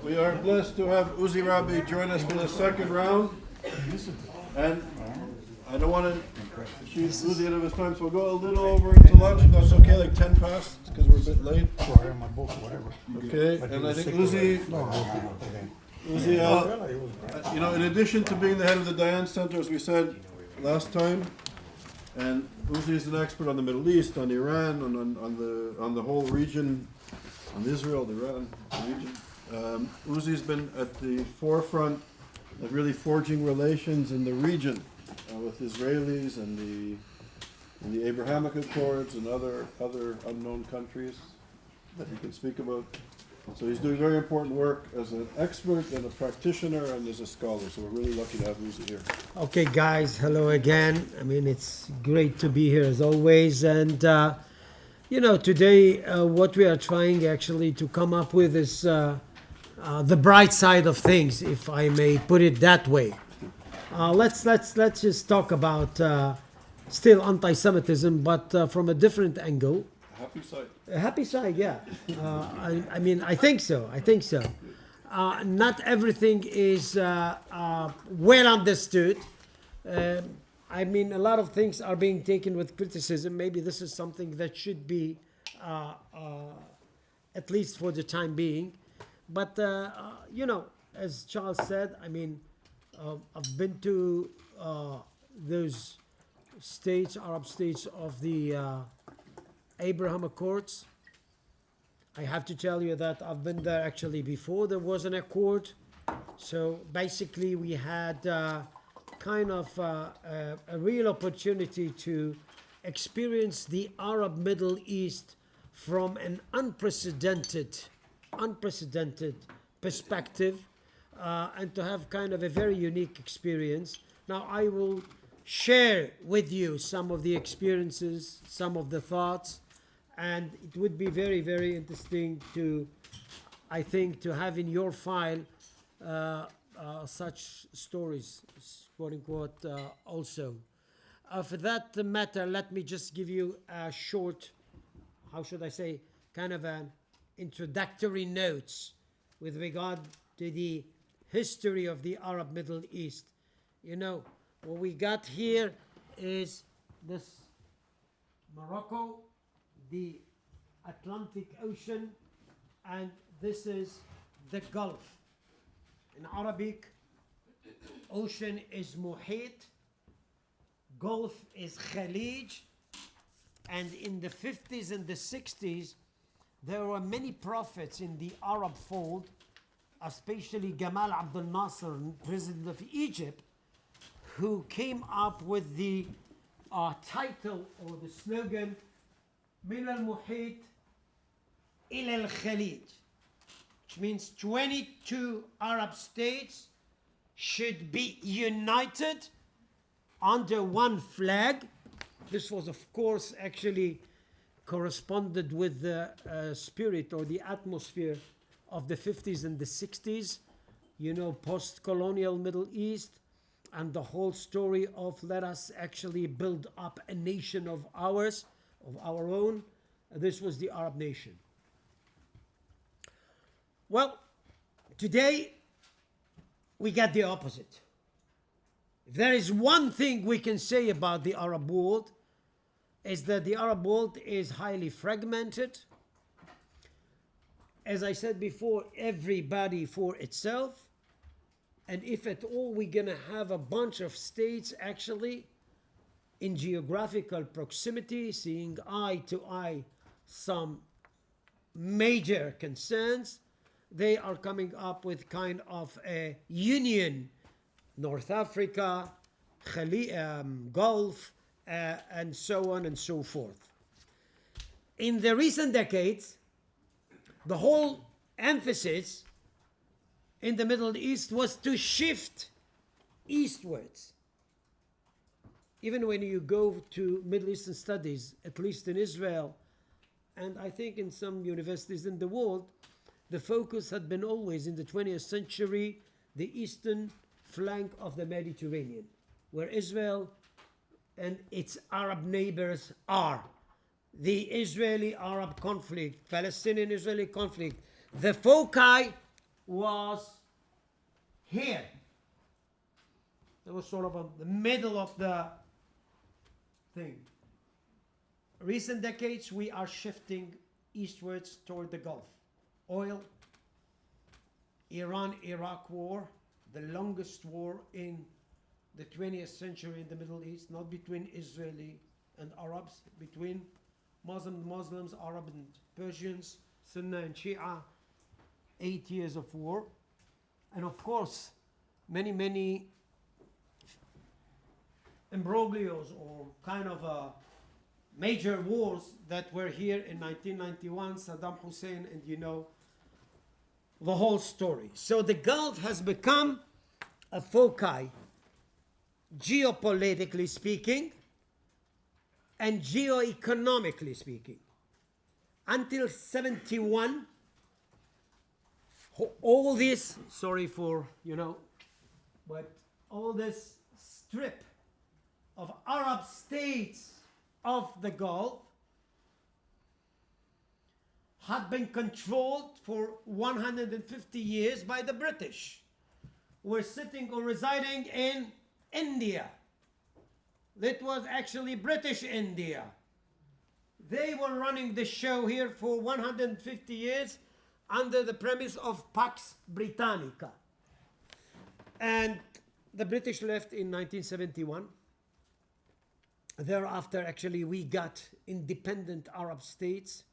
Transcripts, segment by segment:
We are blessed to have Uzi Rabi join us for the second round. And I don't want to shoot Uzi out of his time, so we'll go a little over into lunch, if that's okay, like 10 past, because we're a bit late. Sure, my book, whatever. Okay, and I think Uzi, you know, in addition to being the head of the Dayan Center, as we said last time, and Uzi is an expert on the Middle East, on Iran, on the whole region, on Israel, the Iran region. Uzi's been at the forefront of really forging relations in the region with Israelis and the Abrahamic Accords and other unknown countries that he can speak about. So he's doing very important work as an expert and a practitioner and as a scholar. So we're really lucky to have Uzi here. Okay, guys, hello again. I mean, it's great to be here as always. And, you know, today what we are trying actually to come up with is the bright side of things, if I may put it that way. Let's just talk about still anti-Semitism, but from a different angle. Happy side. A happy side, yeah. I mean, I think so. Not everything is well understood. I mean, a lot of things are being taken with criticism. Maybe this is something that should be, at least for the time being. But, you know, as Charles said, I mean, I've been to those states, Arab states of the Abraham Accords. I have to tell you that I've been there actually before there was an accord. So basically we had kind of a real opportunity to experience the Arab Middle East from an unprecedented perspective and to have kind of a very unique experience. Now I will share with you some of the experiences, some of the thoughts, and it would be very, very interesting to, I think, to have in your file such stories, quote unquote, also. For that matter, let me just give you a short, how should I say, kind of an introductory notes with regard to the history of the Arab Middle East. You know, what we got here is this Morocco, the Atlantic Ocean, and this is the Gulf. In Arabic, ocean is Muhit, Gulf is Khalij, and in the 50s and the 60s, there were many prophets in the Arab fold, especially Gamal Abdel Nasser, president of Egypt, who came up with the title or the slogan, Min al-Muhit ila al-Khalij, which means 22 Arab states should be united under one flag. This was, of course, actually corresponded with the spirit or the atmosphere of the 50s and the 60s, you know, post-colonial Middle East, and the whole story of let us actually build up a nation of ours, of our own. This was the Arab nation. Well, today we got the opposite. If there is one thing we can say about the Arab world, is that the Arab world is highly fragmented. As I said before, everybody for itself. And if at all we're gonna have a bunch of states actually in geographical proximity, seeing eye to eye some major concerns, they are coming up with kind of a union, North Africa, Gulf, and so on and so forth. In the recent decades, the whole emphasis in the Middle East was to shift eastwards. Even when you go to Middle Eastern studies, at least in Israel, and I think in some universities in the world, the focus had been always in the 20th century, the eastern flank of the Mediterranean, where Israel and its Arab neighbors are. The Israeli-Arab conflict, Palestinian-Israeli conflict, the foci was here. It was sort of the middle of the thing. Recent decades, we are shifting eastwards toward the Gulf. Oil, Iran-Iraq war, the longest war in the 20th century in the Middle East, not between Israeli and Arabs, between Muslims, Arab and Persians, Sunni and Shia, 8 years of war. And of course, many imbroglios or kind of major wars that were here in 1991, Saddam Hussein, and you know the whole story. So the Gulf has become a foci, geopolitically speaking and geoeconomically speaking. Until 71, all this, sorry for, but all this strip of Arab states of the Gulf had been controlled for 150 years by the British. Were sitting or residing in India. That was actually British India. They were running the show here for 150 years under the premise of Pax Britannica. And the British left in 1971. Thereafter, actually, we got independent Arab states,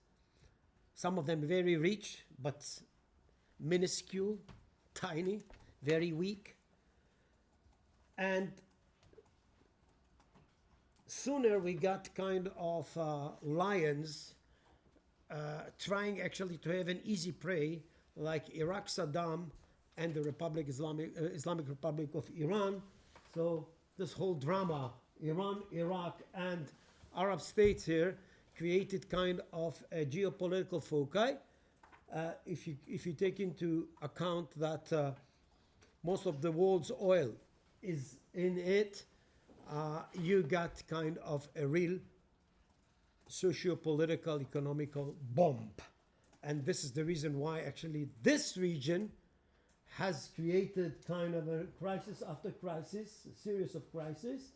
some of them very rich, but minuscule, tiny, very weak. And sooner we got kind of lions trying actually to have an easy prey, like Iraq Saddam and the Islamic Republic of Iran. So this whole drama, Iran, Iraq, and Arab states here, created kind of a geopolitical foci. If you take into account that most of the world's oil is in it, you got kind of a real socio-political, economical bomb. And this is the reason why actually this region has created kind of a crisis after crisis, a series of crises.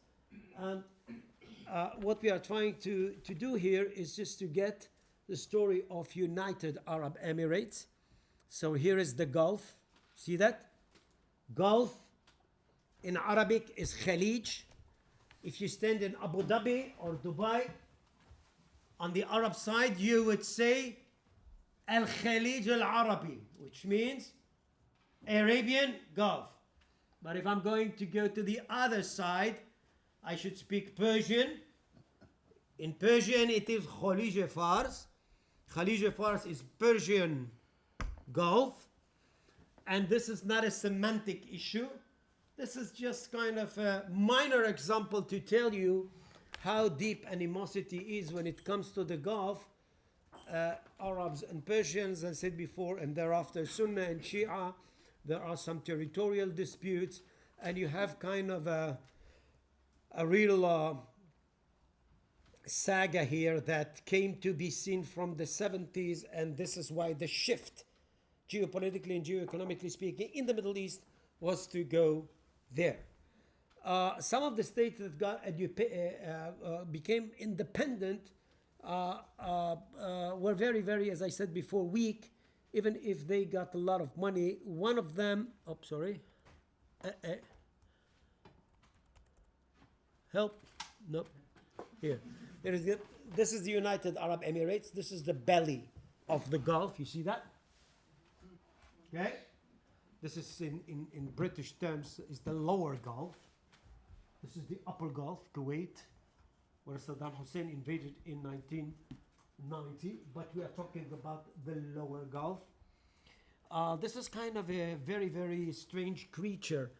And what we are trying to do here is just to get the story of United Arab Emirates. So here is the Gulf. See that? Gulf in Arabic is Khalij. If you stand in Abu Dhabi or Dubai, on the Arab side, you would say Al-Khalij Al-Arabi, which means Arabian Gulf. But if I'm going to go to the other side, I should speak Persian. In Persian, it is Khalij Fars. Khalij Fars is Persian Gulf. And this is not a semantic issue. This is just kind of a minor example to tell you how deep animosity is when it comes to the Gulf. Arabs and Persians, as I said before, and thereafter Sunni and Shia. There are some territorial disputes, and you have kind of a real saga here that came to be seen from the 70s, and this is why the shift, geopolitically and geoeconomically speaking, in the Middle East was to go there. Some of the states that became independent were very, very, as I said before, weak, even if they got a lot of money. One of them, help, nope, here. This is the United Arab Emirates. This is the belly of the Gulf. You see that? Okay. This is in British terms is the lower Gulf. This is the upper Gulf, Kuwait, where Saddam Hussein invaded in 1990. But we are talking about the lower Gulf. This is kind of a very, very strange creature,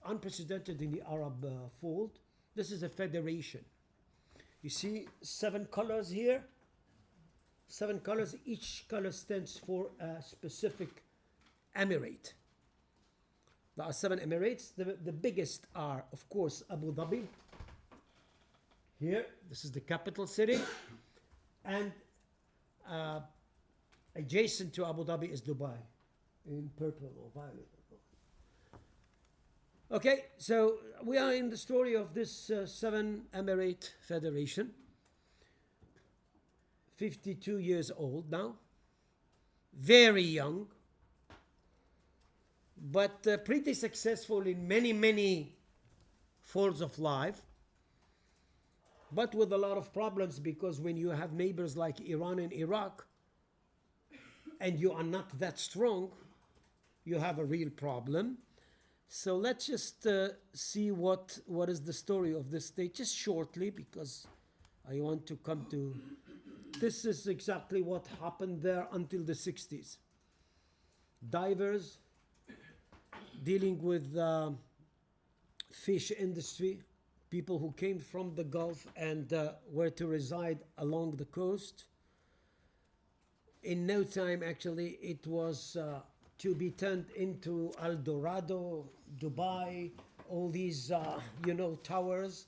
unprecedented in the Arab fold. This is a federation. You see 7 colors here. 7 colors. Each color stands for a specific emirate. There are 7 emirates. The biggest are, of course, Abu Dhabi. Here, this is the capital city. And adjacent to Abu Dhabi is Dubai, in purple or violet. Okay, so we are in the story of this seven Emirate Federation. 52 years old now, very young, but pretty successful in many folds of life, but with a lot of problems, because when you have neighbors like Iran and Iraq and you are not that strong, you have a real problem. So let's just see what is the story of this state, just shortly, because I want to come to... This is exactly what happened there until the 60s. Divers dealing with fish industry, people who came from the Gulf and were to reside along the coast. In no time, actually, it was to be turned into El Dorado, Dubai, all these, towers.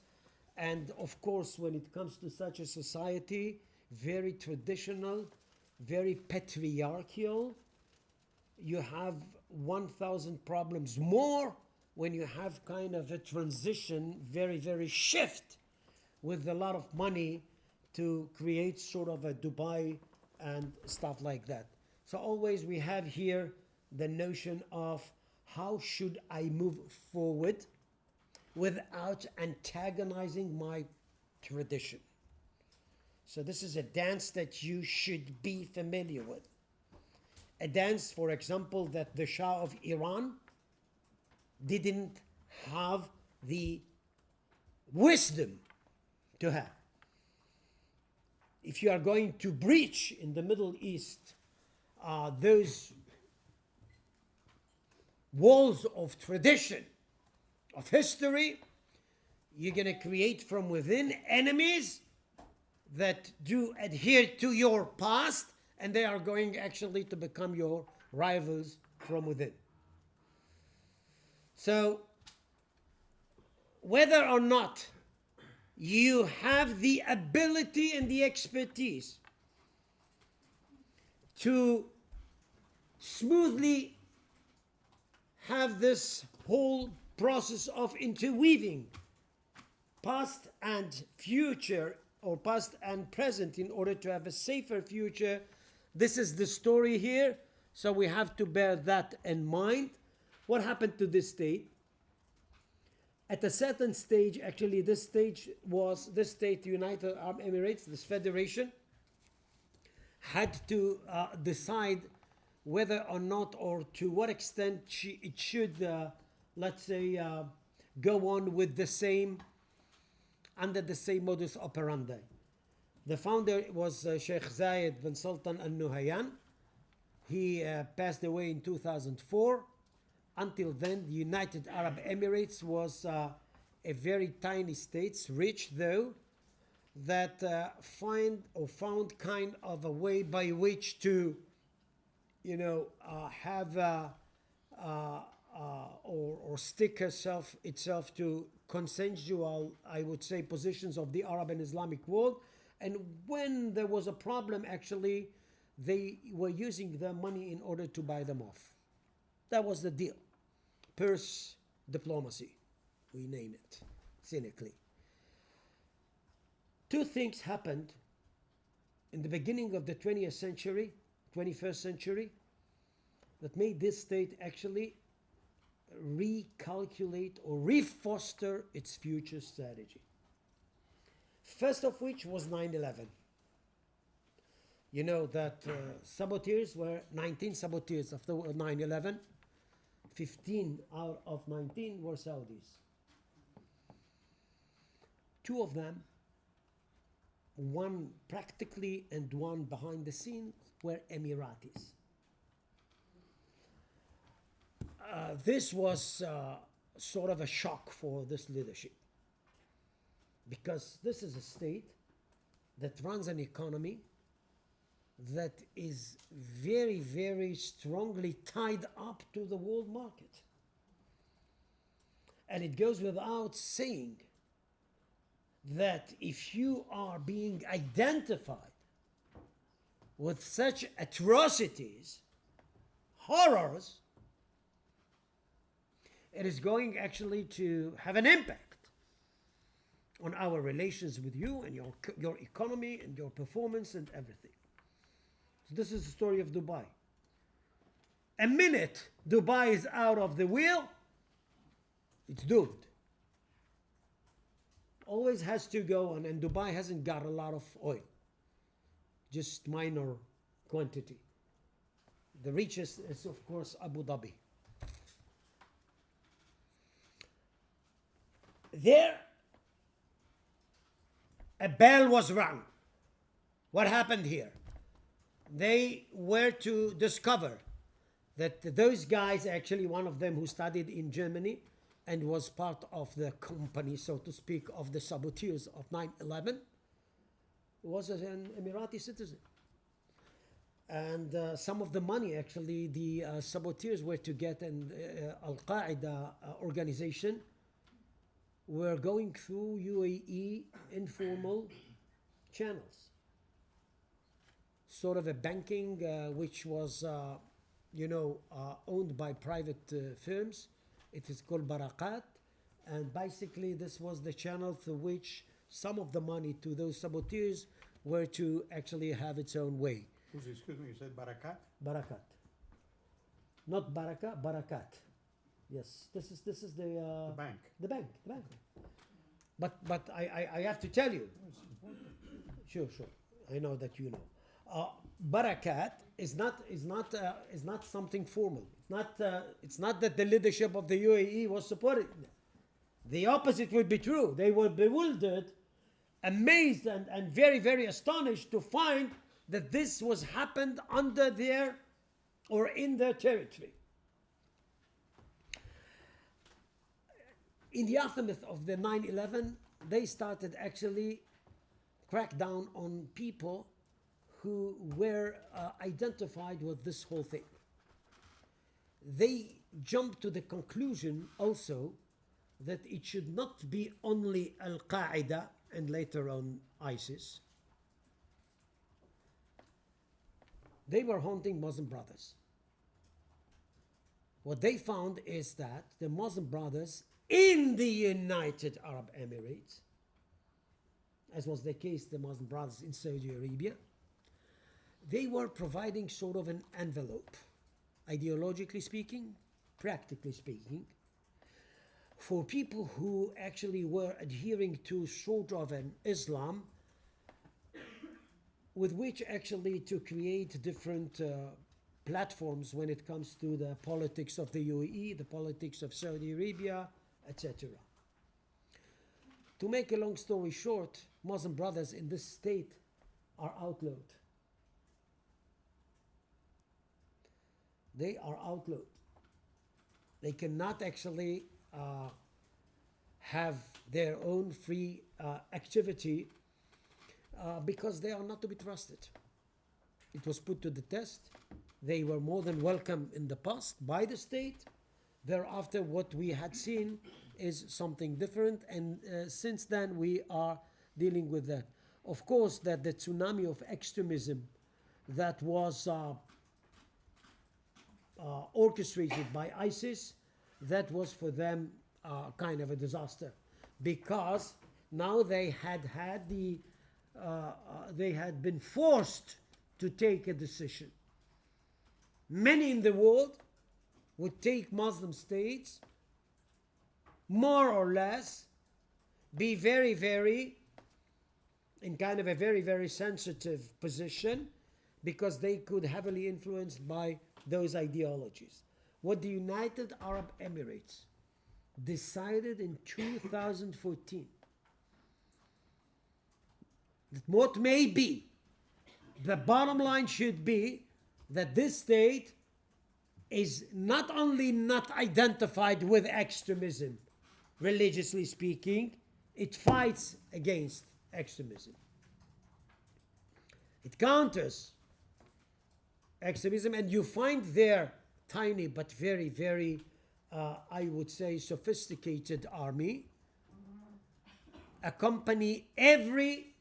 And of course, when it comes to such a society, very traditional, very patriarchal, you have 1,000 problems more when you have kind of a transition, very shift, with a lot of money to create sort of a Dubai and stuff like that. So always we have here the notion of how should I move forward without antagonizing my tradition. So this is a dance that you should be familiar with. A dance, for example, that the Shah of Iran didn't have the wisdom to have. If you are going to breach in the Middle East those walls of tradition, of history, you're going to create from within enemies that do adhere to your past, and they are going actually to become your rivals from within. So, whether or not you have the ability and the expertise to smoothly have this whole process of interweaving past and future, or past and present, in order to have a safer future, this is the story here. So we have to bear that in mind. What happened to this state? At a certain stage, actually this state, United Arab Emirates, this federation, had to decide whether or not, or to what extent it should, let's say, go on with the same, under the same modus operandi. The founder was Sheikh Zayed bin Sultan Al Nahyan. He passed away in 2004. Until then, the United Arab Emirates was a very tiny state, rich though, that found kind of a way by which to, have or stick itself to consensual, I would say, positions of the Arab and Islamic world. And when there was a problem, actually, they were using their money in order to buy them off. That was the deal. Purse diplomacy, we name it, cynically. Two things happened in the beginning of the 21st century, that made this state actually recalculate or refoster its future strategy. First of which was 9/11. You know that saboteurs were 19 saboteurs after 9/11. 15 out of 19 were Saudis. Two of them, one practically and one behind the scenes, were Emiratis. This was sort of a shock for this leadership, because this is a state that runs an economy that is very strongly tied up to the world market. And it goes without saying that if you are being identified with such atrocities, horrors, it is going actually to have an impact on our relations with you and your economy and your performance and everything. So this is the story of Dubai. A minute Dubai is out of the wheel, it's doomed. Always has to go on, and Dubai hasn't got a lot of oil, just minor quantity. The richest is, of course, Abu Dhabi. There, a bell was rung. What happened here? They were to discover that those guys, actually one of them who studied in Germany and was part of the company, so to speak, of the saboteurs of 9/11, was an Emirati citizen. And some of the money, actually, the saboteurs were to get, and Al-Qaeda organization were going through UAE informal channels. Sort of a banking which was, owned by private firms. It is called Barakat. And basically this was the channel through which some of the money to those saboteurs were to actually have its own way. Excuse me, you said Barakat? Barakat. Not Baraka, Barakat. Yes, this is the bank. The bank. But I have to tell you. Sure. I know that you know. Barakat is not something formal. It's not that the leadership of the UAE was supporting. The opposite would be true. They were bewildered, amazed, and very, very astonished to find that this was happened under their or in their territory. In the aftermath of the 9/11, they started actually crack down on people who were identified with this whole thing. They jumped to the conclusion also that it should not be only Al-Qaeda and later on ISIS. They were hunting Muslim Brothers. What they found is that the Muslim Brothers in the United Arab Emirates, as was the case the Muslim Brothers in Saudi Arabia, they were providing sort of an envelope, ideologically speaking, practically speaking, for people who actually were adhering to sort of an Islam with which actually to create different platforms when it comes to the politics of the UAE, the politics of Saudi Arabia, etc. To make a long story short, Muslim Brothers in this state are outlawed. They are outlawed. They cannot actually have their own free activity because they are not to be trusted. It was put to the test. They were more than welcome in the past by the state. Thereafter, what we had seen is something different, and since then we are dealing with that. Of course, that the tsunami of extremism that was orchestrated by ISIS, that was for them kind of a disaster, because now they had been forced to take a decision. Many in the world would take Muslim states more or less, be very, very in kind of a very, very sensitive position, because they could heavily influenced by those ideologies. What the United Arab Emirates decided in 2014, that what may be, the bottom line should be that this state is not only not identified with extremism, religiously speaking, it fights against extremism. It counters extremism, and you find their tiny but very, very, I would say, sophisticated army accompany every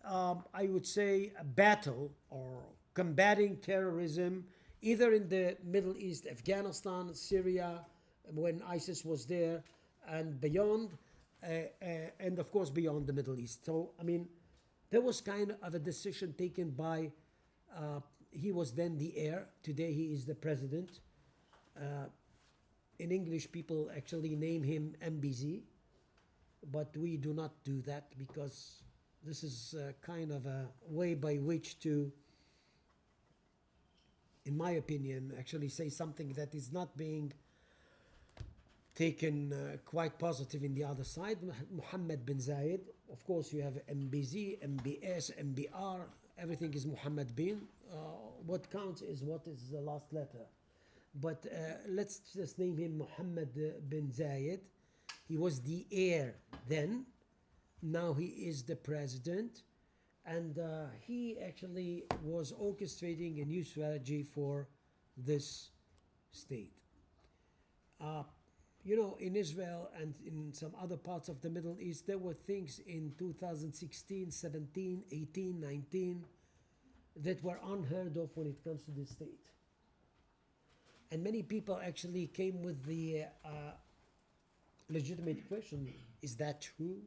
I would say, a battle or combating terrorism, either in the Middle East, Afghanistan, Syria, when ISIS was there, and beyond, and of course beyond the Middle East. So, I mean, there was kind of a decision taken by, he was then the heir, today he is the president. In English, people actually name him MBZ, but we do not do that because this is kind of a way by which to, in my opinion, actually say something that is not being taken quite positive in the other side. Mohammed bin Zayed, of course you have MBZ, MBS, MBR, everything is Mohammed bin. What counts is what is the last letter. But let's just name him Mohammed bin Zayed. He was the heir then. Now he is the president. And he actually was orchestrating a new strategy for this state. You know, in Israel and in some other parts of the Middle East, there were things in 2016, 17, 18, 19 that were unheard of when it comes to this state. And many people actually came with the legitimate question, is that true?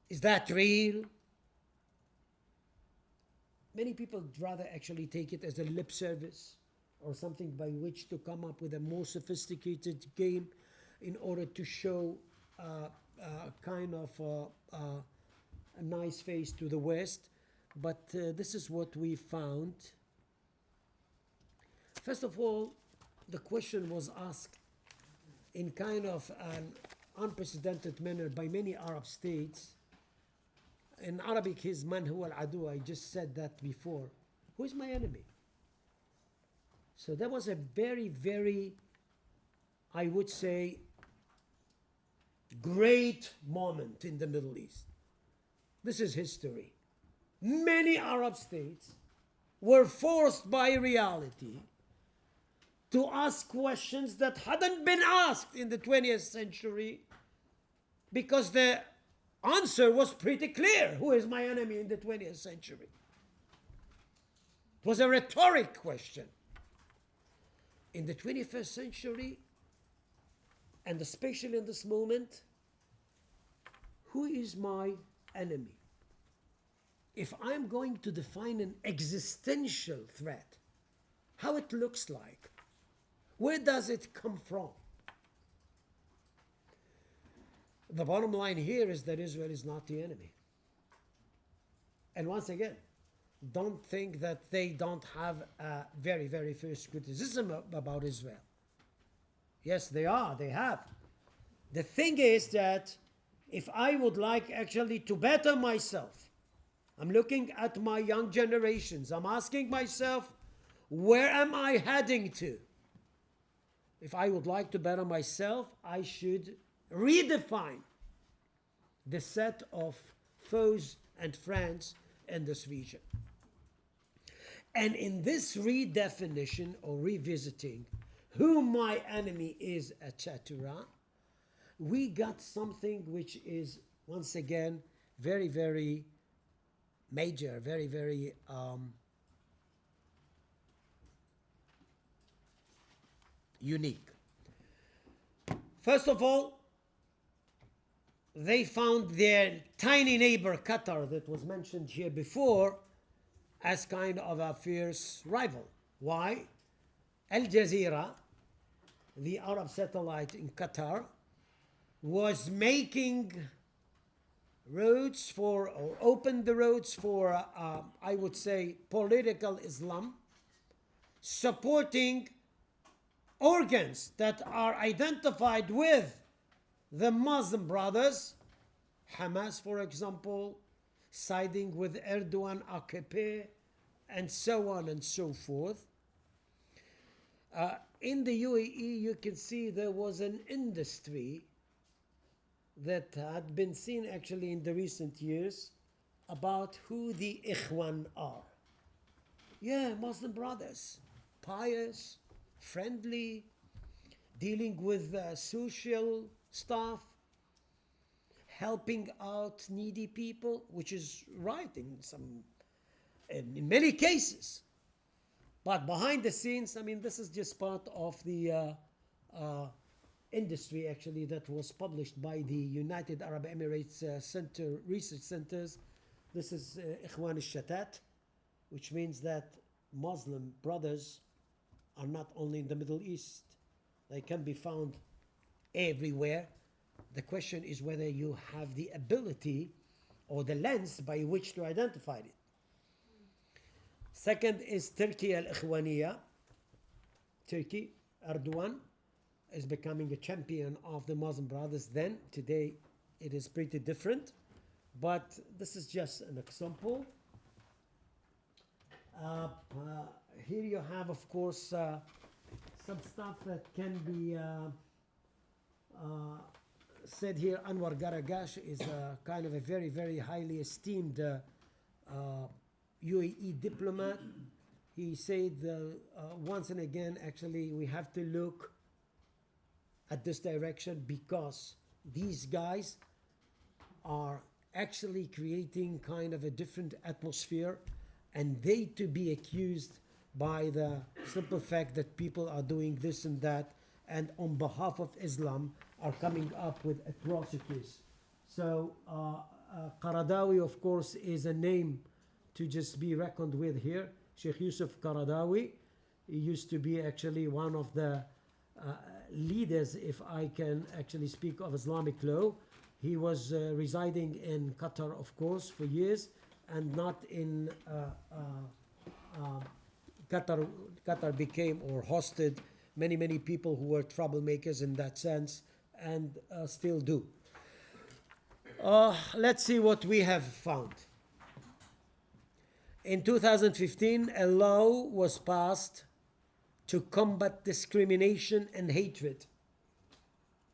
Is that real? Many people rather actually take it as a lip service or something by which to come up with a more sophisticated game in order to show kind of a nice face to the West. But this is what we found. First of all, the question was asked in kind of an unprecedented manner by many Arab states. In Arabic, his man huwa al-adu, I just said that before. Who is my enemy? So that was a very, very, I would say, great moment in the Middle East. This is history. Many Arab states were forced by reality to ask questions that hadn't been asked in the 20th century because the answer was pretty clear. Who is my enemy in the 20th century? It was a rhetoric question. In the 21st century, and especially in this moment, who is my enemy? If I'm going to define an existential threat, how it looks like, where does it come from? The bottom line here is that Israel is not the enemy. And once again, don't think that they don't have a very, very fierce criticism about Israel. Yes, they are, they have. The thing is that if I would like actually to better myself, I'm looking at my young generations, I'm asking myself, where am I heading to? If I would like to better myself, I should redefine the set of foes and friends in this region. And in this redefinition or revisiting who my enemy is, etc., we got something which is, once again, very, very major, very, very unique. First of all, they found their tiny neighbor Qatar that was mentioned here before as kind of a fierce rival. Why? Al Jazeera, the Arab satellite in Qatar, was making roads for, or opened the roads for, I would say, political Islam, supporting organs that are identified with the Muslim brothers, Hamas, for example, siding with Erdogan, AKP, and so on and so forth. In the UAE, you can see there was an industry that had been seen actually in the recent years about who the Ikhwan are. Yeah, Muslim brothers, pious, friendly, dealing with social stuff, helping out needy people, which is right in many cases. But behind the scenes, I mean, this is just part of the industry actually that was published by the United Arab Emirates Research Centers. This is Ikhwan al-Shatat, which means that Muslim brothers are not only in the Middle East, they can be found everywhere. The question is whether you have the ability or the lens by which to identify it. Second is Turkey al-Ikhwaniyya. Turkey, Erdogan is becoming a champion of the Muslim brothers then. Today it is pretty different, but this is just an example. Here you have, of course, some stuff that can be said here. Anwar Garagash is kind of a very, very highly esteemed UAE diplomat. He said once and again, actually, we have to look at this direction because these guys are actually creating kind of a different atmosphere, and they to be accused by the simple fact that people are doing this and that and on behalf of Islam are coming up with atrocities. So Qaradawi, of course, is a name to just be reckoned with here. Sheikh Yusuf Qaradawi, he used to be actually one of the leaders, if I can actually speak of Islamic law. He was residing in Qatar, of course, for years, and not in Qatar. Qatar became or hosted many people who were troublemakers in that sense, and still do. Let's see what we have found. In 2015, a law was passed to combat discrimination and hatred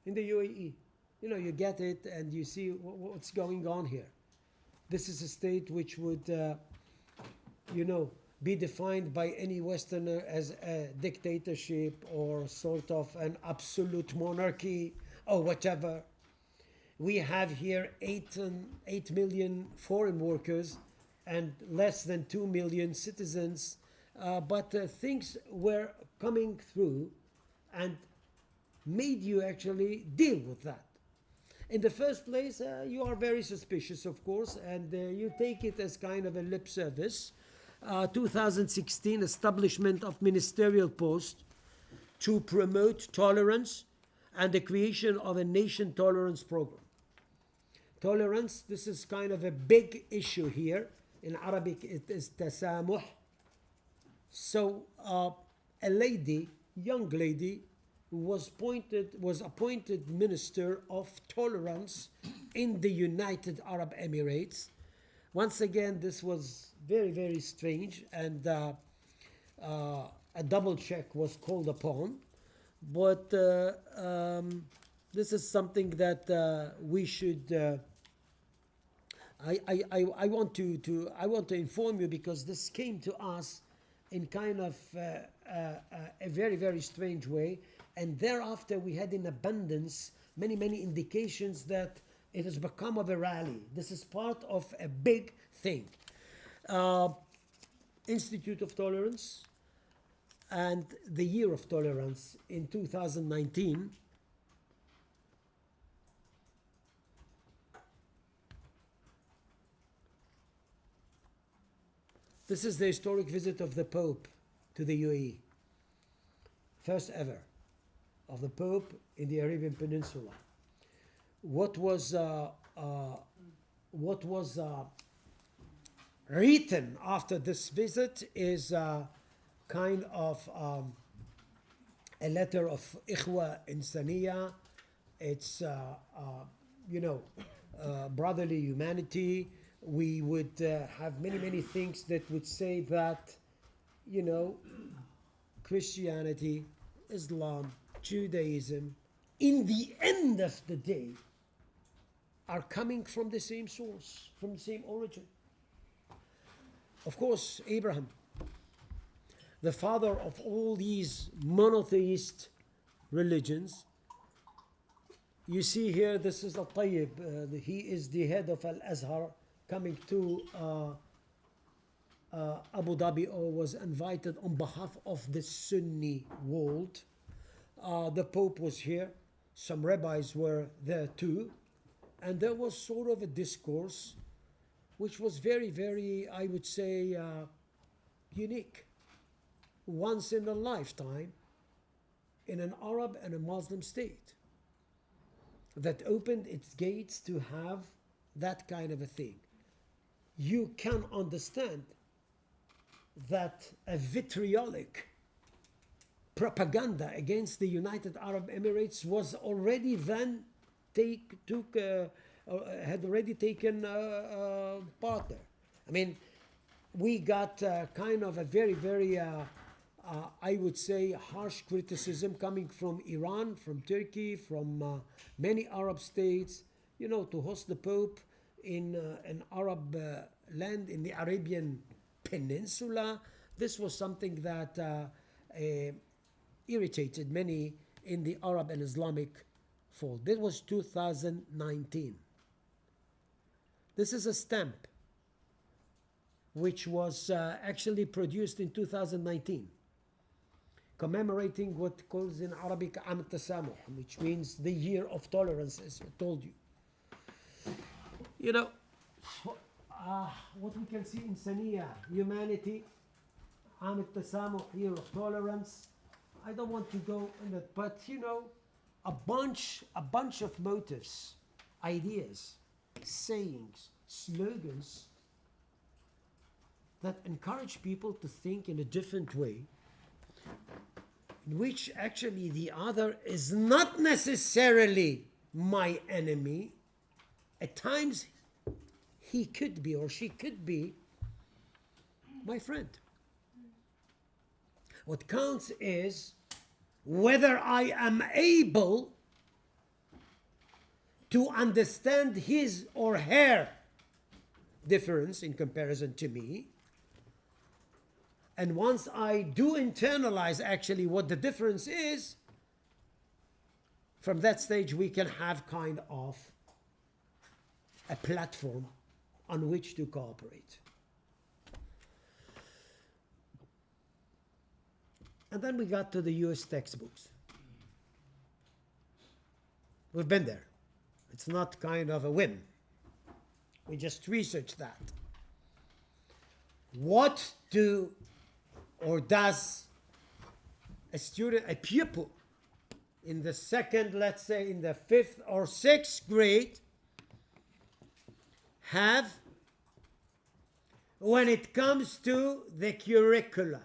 in the UAE. You know, you get it and you see what's going on here. This is a state which would, be defined by any Westerner as a dictatorship or sort of an absolute monarchy or whatever. We have here 8 million foreign workers and less than 2 million citizens, but things were coming through and made you actually deal with that. In the first place, you are very suspicious, of course, and you take it as kind of a lip service. 2016, establishment of ministerial post to promote tolerance and the creation of a nation tolerance program. Tolerance, this is kind of a big issue here. In Arabic, it is tasamuh. So a lady, young lady, was appointed Minister of Tolerance in the United Arab Emirates. Once again, this was very, very strange, and a double check was called upon. But this is something that we should. I want to inform you because this came to us in kind of a very, very strange way, and thereafter we had in abundance many indications that it has become of a rally. This is part of a big thing. Institute of Tolerance and the Year of Tolerance in 2019. This is the historic visit of the Pope to the UAE. First ever of the Pope in the Arabian Peninsula. What was written after this visit is kind of a letter of Ikhwa Insaniya. It's brotherly humanity. We would have many things that would say that, Christianity, Islam, Judaism, in the end of the day, are coming from the same source, from the same origin. Of course, Abraham, the father of all these monotheist religions, You see here, this is Al-Tayyib. He is the head of Al-Azhar coming to Abu Dhabi, or was invited on behalf of the Sunni world. The Pope was here. Some rabbis were there too. And there was sort of a discourse which was very, very, I would say, unique. Once in a lifetime in an Arab and a Muslim state that opened its gates to have that kind of a thing. You can understand that a vitriolic propaganda against the United Arab Emirates was already then had already taken part there. I mean, we got kind of a very, very, I would say, harsh criticism coming from Iran, from Turkey, from many Arab states, you know, to host the Pope in an Arab land in the Arabian Peninsula. This was something that irritated many in the Arab and Islamic fold. This was 2019. This is a stamp which was actually produced in 2019, commemorating what calls in Arabic Am al-Tasamuh, which means the year of tolerance, as I told you. You know, what we can see in Saniya, humanity, Am al-Tasamuh, year of tolerance. I don't want to go in that, but you know, a bunch of motives, ideas, sayings, slogans that encourage people to think in a different way, in which actually the other is not necessarily my enemy. At times he could be or she could be my friend. What counts is whether I am able to understand his or her difference in comparison to me. And once I do internalize actually what the difference is, from that stage we can have kind of a platform on which to cooperate. And then we got to the US textbooks. We've been there. It's not kind of a whim. We just researched that. What do or does a student, a pupil in the second, let's say in the 5th or 6th grade have when it comes to the curricula?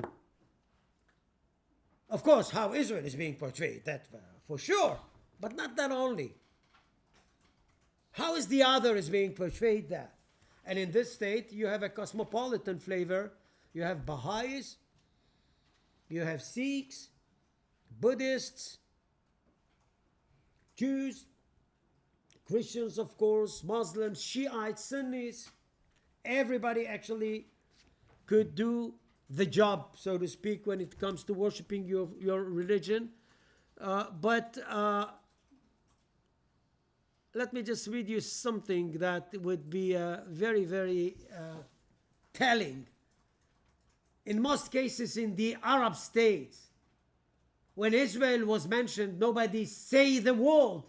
Of course, how Israel is being portrayed, that for sure, but not that only. How is the other is being portrayed there? And in this state, you have a cosmopolitan flavor. You have Baha'is, you have Sikhs, Buddhists, Jews, Christians, of course, Muslims, Shiites, Sunnis. Everybody actually could do the job, so to speak, when it comes to worshiping your religion. But let me just read you something that would be very, very telling. In most cases in the Arab states, when Israel was mentioned, nobody say the word.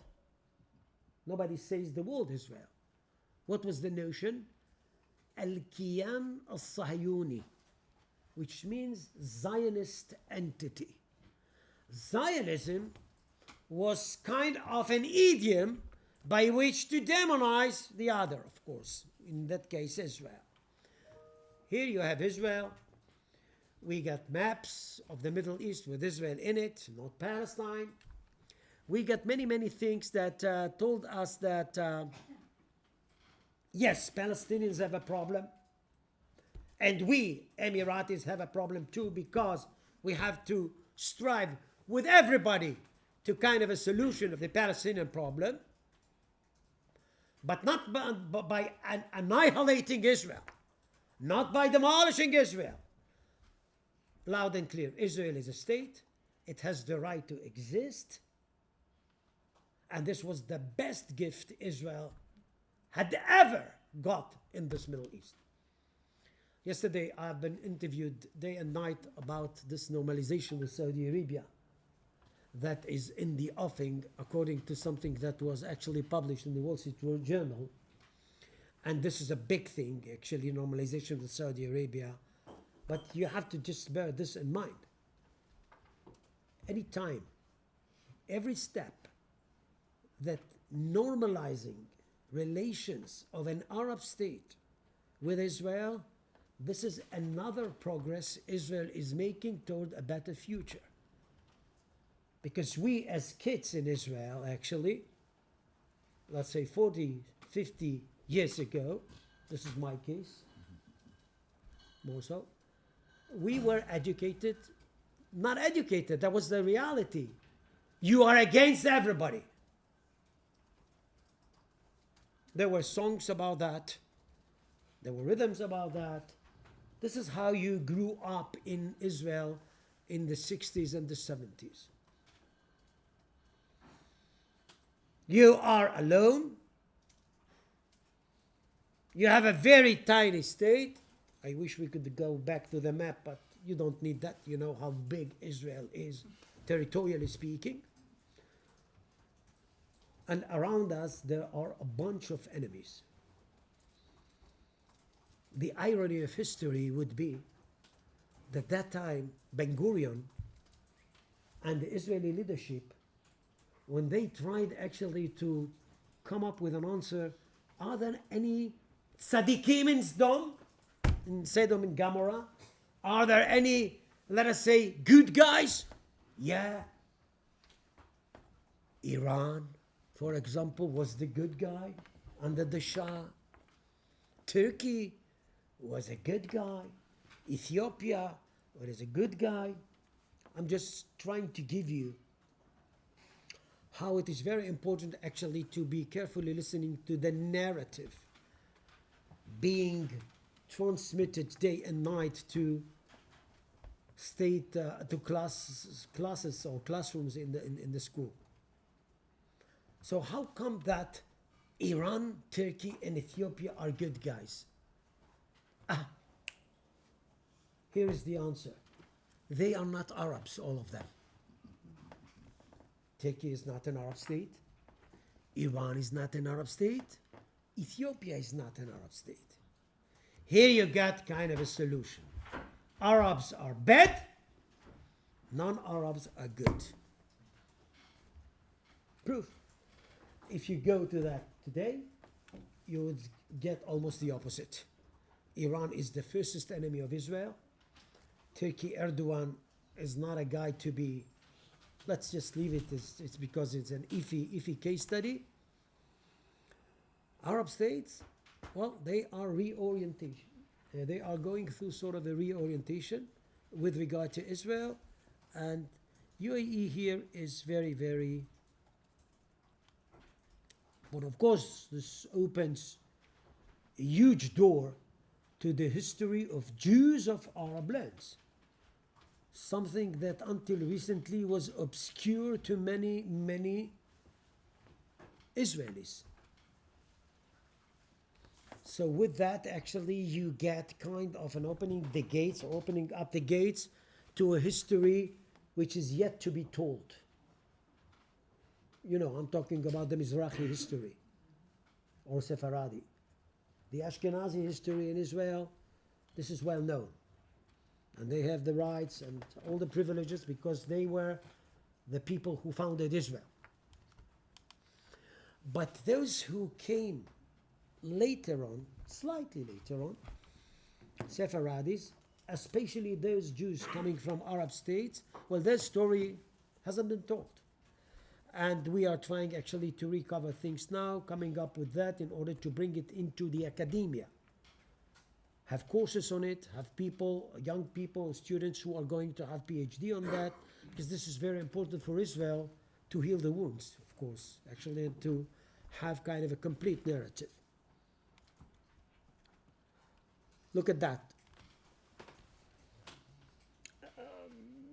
Nobody says the word Israel. What was the notion? Al-Kiyan al-Sahayuni, which means Zionist entity. Zionism was kind of an idiom by which to demonize the other, of course, in that case Israel. Here you have Israel. We got maps of the Middle East with Israel in it, not Palestine. We got many, many things that told us that, yes, Palestinians have a problem. And we, Emiratis, have a problem too, because we have to strive with everybody to kind of a solution of the Palestinian problem, but not by annihilating Israel, not by demolishing Israel. Loud and clear, Israel is a state. It has the right to exist. And this was the best gift Israel had ever got in this Middle East. Yesterday, I've been interviewed day and night about this normalization with Saudi Arabia that is in the offing, according to something that was actually published in the Wall Street Journal. And this is a big thing, actually, normalization with Saudi Arabia. But you have to just bear this in mind. Any time, every step that normalizing relations of an Arab state with Israel, this is another progress Israel is making toward a better future. Because we as kids in Israel, actually, let's say 40, 50 years ago, this is my case, more so, we were educated, not educated, that was the reality. You are against everybody. There were songs about that. There were rhythms about that. This is how you grew up in Israel in the 60s and the 70s. You are alone. You have a very tiny state. I wish we could go back to the map, but you don't need that. You know how big Israel is, territorially speaking. And around us, there are a bunch of enemies. The irony of history would be that that time, Ben Gurion and the Israeli leadership, when they tried actually to come up with an answer, are there any tzaddikim in Sodom and Gomorrah? Are there any, let us say, good guys? Yeah. Iran, for example, was the good guy under the Shah. Turkey was a good guy. Ethiopia was a good guy. I'm just trying to give you how it is very important actually to be carefully listening to the narrative being transmitted day and night to state, to classes or classrooms in the school. So how come that Iran, Turkey, and Ethiopia are good guys? Here is the answer. They are not Arabs, all of them. Turkey is not an Arab state. Iran is not an Arab state. Ethiopia is not an Arab state. Here you got kind of a solution. Arabs are bad, non-Arabs are good. Proof. If you go to that today, you would get almost the opposite. Iran is the fiercest enemy of Israel. Turkey, Erdogan is not a guy to be, let's just leave it, it's because it's an iffy case study. Arab states, well, they are reorientation. They are going through sort of a reorientation with regard to Israel, and UAE here is very, very, but of course this opens a huge door to the history of Jews of Arab lands. Something that until recently was obscure to many, many Israelis. So with that, actually, you get kind of an opening up the gates to a history which is yet to be told. You know, I'm talking about the Mizrahi history or Sephardi. The Ashkenazi history in Israel, this is well known. And they have the rights and all the privileges because they were the people who founded Israel. But those who came later on, slightly later on, Sepharadis, especially those Jews coming from Arab states, well, their story hasn't been told. And we are trying actually to recover things now, coming up with that in order to bring it into the academia. Have courses on it, have people, young people, students who are going to have PhD on that, because this is very important for Israel to heal the wounds, of course, actually, and to have kind of a complete narrative. Look at that.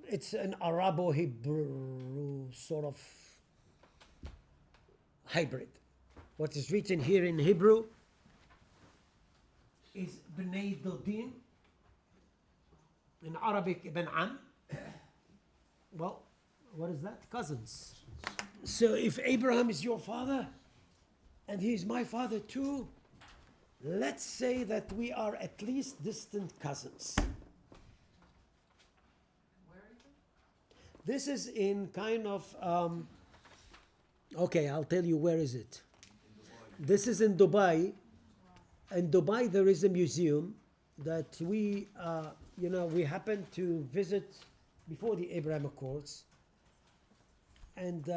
It's an Arabo-Hebrew sort of hybrid. What is written here in Hebrew is Bnei Dodin, in Arabic Ibn Am. Well, what is that? Cousins. So if Abraham is your father and he is my father too, let's say that we are at least distant cousins. Where are you? This is in kind of, okay, I'll tell you where is it. This is in Dubai. In Dubai there is a museum that we, we happened to visit before the Abraham Accords. And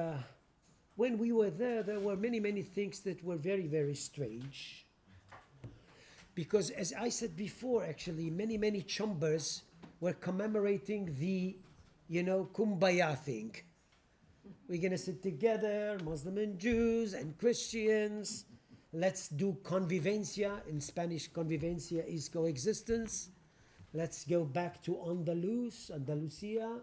when we were there were many, many things that were very, very strange. Because as I said before, actually, many, many chambers were commemorating the, kumbaya thing. We're going to sit together, Muslim and Jews and Christians. Let's do convivencia. In Spanish, convivencia is coexistence. Let's go back to Andalusia.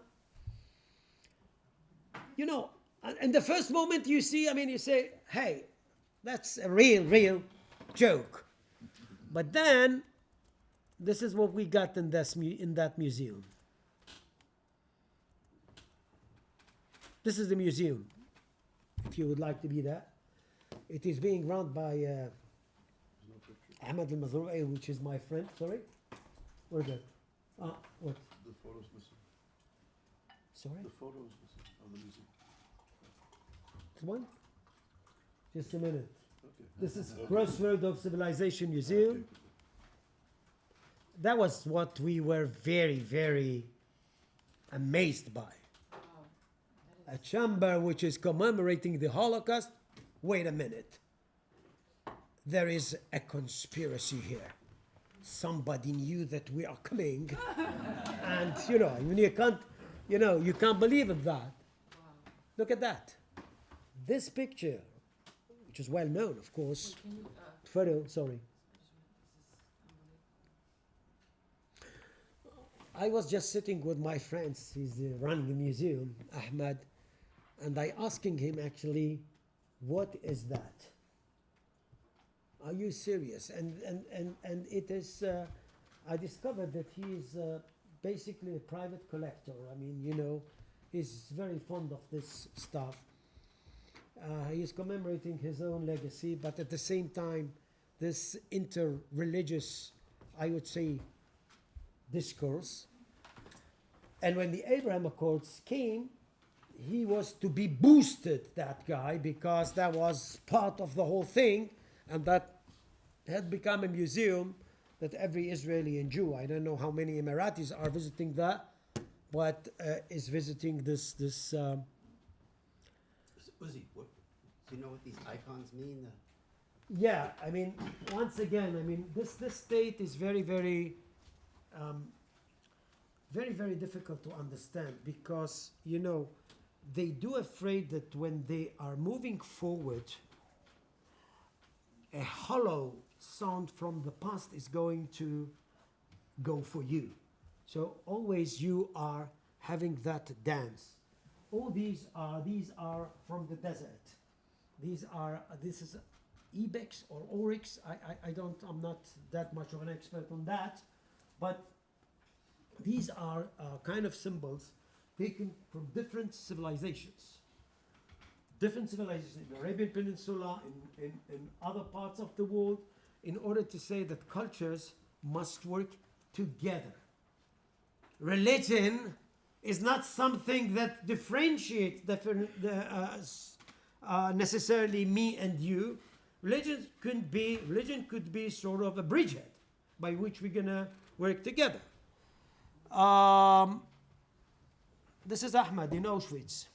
And the first moment you see, you say, hey, that's a real joke. But then, this is what we got in that museum. This is the museum, if you would like to be there. It is being run by Ahmed al-Mazrou'i, which is my friend. Sorry? Where is it? What? The photo's missing. Sorry? The photo's missing of the museum. Come on. Just a minute. Okay. This is Crossroad of Civilization Museum. Okay. That was what we were very, very amazed by. Wow. A chamber which is commemorating the Holocaust. Wait a minute. There is a conspiracy here. Somebody knew that we are coming. And, you can't believe in that. Wow. Look at that. This picture, which is well known, of course. Can you, Photo, sorry. I was just sitting with my friends. He's running the museum, Ahmed, and I asking him actually, what is that? Are you serious? And it is. I discovered that he is basically a private collector. He's very fond of this stuff. He is commemorating his own legacy, but at the same time, this inter-religious, I would say, discourse. And when the Abraham Accords came, he was to be boosted, that guy, because that was part of the whole thing, and that had become a museum that every Israeli and Jew, I don't know how many Emiratis are visiting that, but is visiting this. Uzi, what, do you know what these icons mean? Yeah, once again, this state is very, very, very, very difficult to understand because, they do afraid that when they are moving forward, a hollow sound from the past is going to go for you. So always you are having that dance. All these are from the desert. This is ibex or oryx. I'm not that much of an expert on that, but these are kind of symbols taken from different civilizations. Different civilizations in the Arabian Peninsula, in other parts of the world, in order to say that cultures must work together. Religion is not something that differentiates necessarily me and you. Religion could be sort of a bridgehead by which we're gonna work together. This is Ahmed in Auschwitz.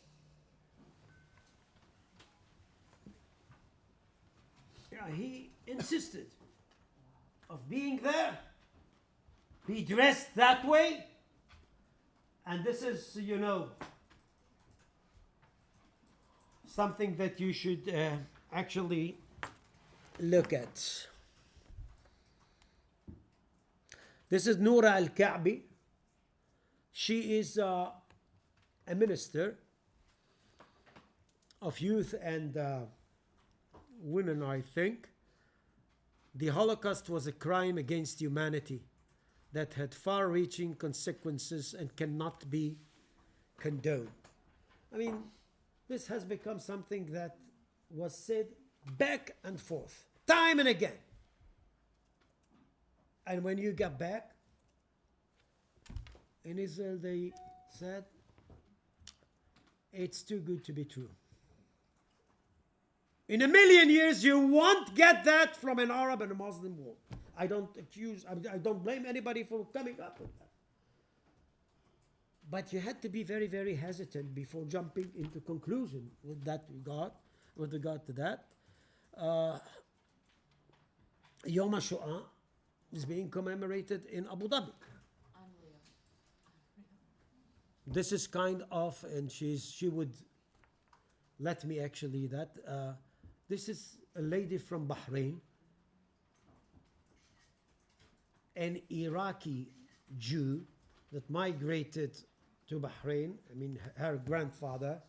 Yeah, he insisted of being there. He dressed that way. And this is, something that you should actually look at. This is Noura Al-Ka'bi. She is a minister of youth and women, I think, the Holocaust was a crime against humanity that had far-reaching consequences and cannot be condoned. I mean, this has become something that was said back and forth, time and again. And when you got back, in Israel they said, it's too good to be true. In a million years, you won't get that from an Arab and a Muslim world. I don't blame anybody for coming up with that. But you had to be very, very hesitant before jumping into conclusion with regard to that. Yom HaShoah is being commemorated in Abu Dhabi. Unreal. This is kind of, and she would let me actually this is a lady from Bahrain, an Iraqi Jew that migrated to Bahrain. I mean, her grandfather.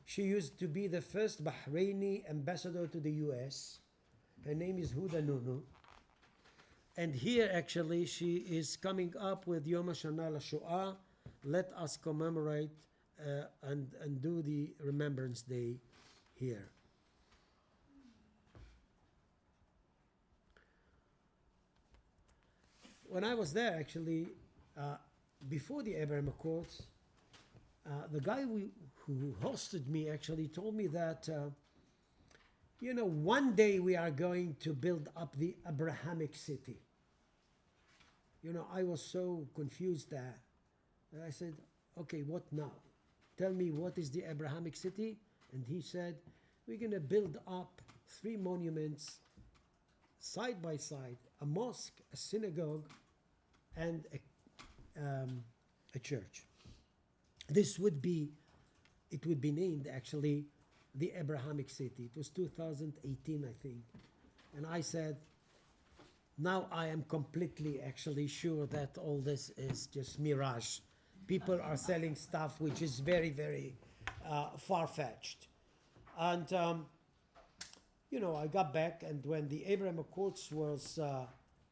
She used to be the first Bahraini ambassador to the US. Her name is Huda Nunu. And here actually she is coming up with Yom HaShoah. Let us commemorate and do the Remembrance Day here. When I was there actually, before the Abraham Accords, the guy who hosted me actually told me that, one day we are going to build up the Abrahamic city. I was so confused there. And I said, okay, what now? Tell me, what is the Abrahamic city? And he said, we're going to build up 3 monuments side by side, a mosque, a synagogue, and a church. It would be named actually the Abrahamic city. It was 2018, I think. And I said, now I am completely actually sure that all this is just mirage. People are selling stuff which is very, very far-fetched. And, I got back, and when the Abraham Accords was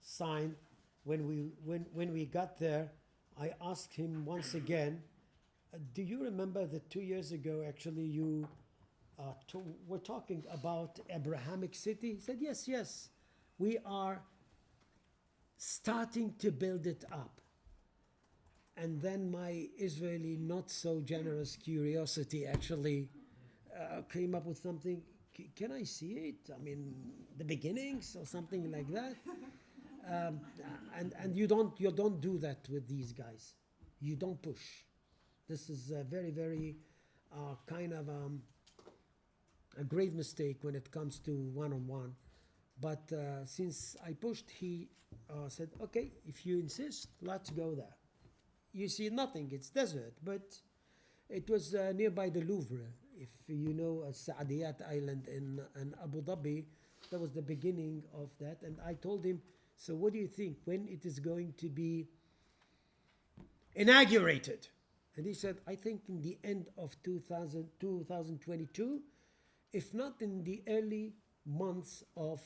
signed, when we got there, I asked him once again, do you remember that 2 years ago, actually, you were talking about Abrahamic city? He said, yes, we are starting to build it up. And then my Israeli not so generous curiosity actually came up with something. Can I see it? I mean, the beginnings or something like that. And you don't do that with these guys. You don't push. This is a very, very kind of a grave mistake when it comes to one-on-one. But since I pushed, he said, okay, if you insist, let's go there. You see nothing, it's desert, but it was nearby the Louvre. If you know Saadiyat Island in Abu Dhabi, that was the beginning of that. And I told him, so what do you think, when it is going to be inaugurated? And he said, I think in the end of 2022, if not in the early months of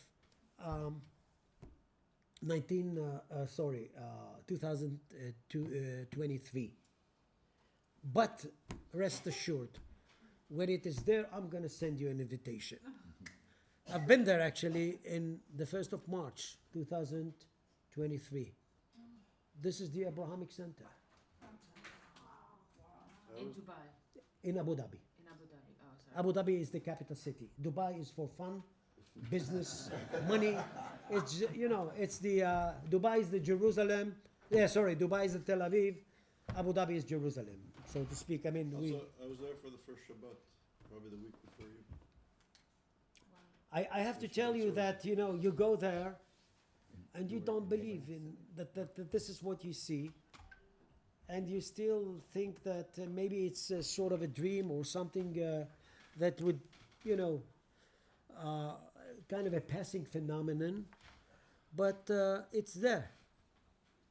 2023. But rest assured, when it is there, I'm going to send you an invitation. I've been there actually in the 1st of March, 2023. This is the Abrahamic Center In Dubai. in Abu Dhabi. In Abu Dhabi. Oh, sorry. Abu Dhabi is the capital city. Dubai is for fun, business, money. It's, it's the, Dubai is the Jerusalem. Dubai is the Tel Aviv. Abu Dhabi is Jerusalem, so to speak. I mean, I was there for the first Shabbat, probably the week before you. I have to tell you that, you go there and you don't believe in that this is what you see. And you still think that maybe it's sort of a dream or something that would, kind of a passing phenomenon. But it's there.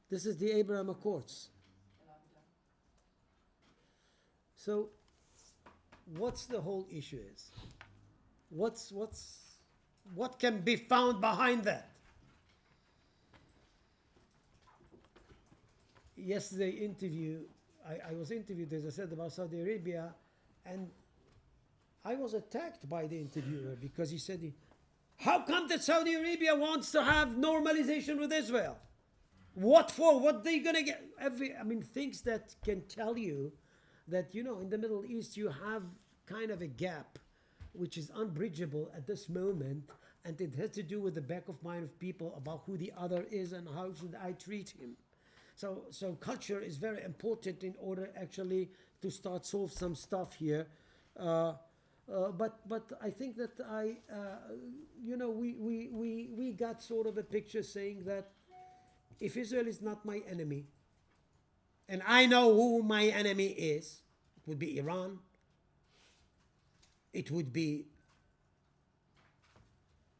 This is the Abraham Accords. So, what's the whole issue is? What's what can be found behind that? Yesterday interview, I was interviewed, as I said, about Saudi Arabia, and I was attacked by the interviewer because he said, how come that Saudi Arabia wants to have normalization with Israel? What for? What they gonna get? Things that can tell you that, in the Middle East you have kind of a gap which is unbridgeable at this moment, and it has to do with the back of mind of people about who the other is and how should I treat him. So culture is very important in order actually to start solve some stuff here. But I think that we got sort of a picture saying that if Israel is not my enemy, and I know who my enemy is, it would be Iran, it would be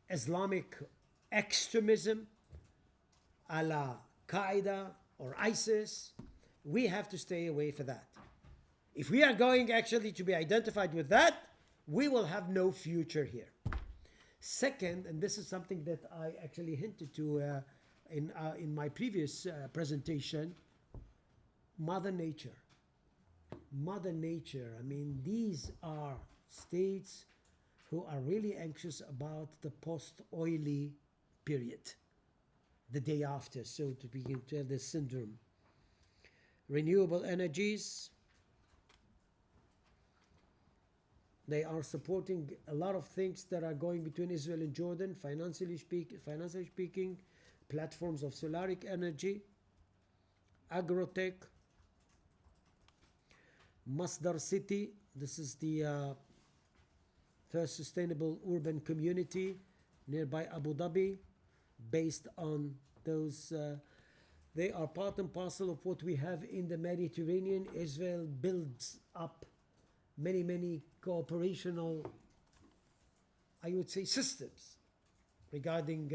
Islamic extremism, a la Qaeda or ISIS. We have to stay away from that. If we are going actually to be identified with that, we will have no future here. Second, and this is something that I actually hinted to in my previous presentation, Mother Nature. Mother Nature, these are states who are really anxious about the post-oily period, the day after, so to begin to have this syndrome. Renewable energies, they are supporting a lot of things that are going between Israel and Jordan, financially speaking, platforms of solaric energy, agrotech, Masdar City. This is the first sustainable urban community nearby Abu Dhabi, based on those. They are part and parcel of what we have in the Mediterranean. Israel builds up many cooperational, I would say, systems regarding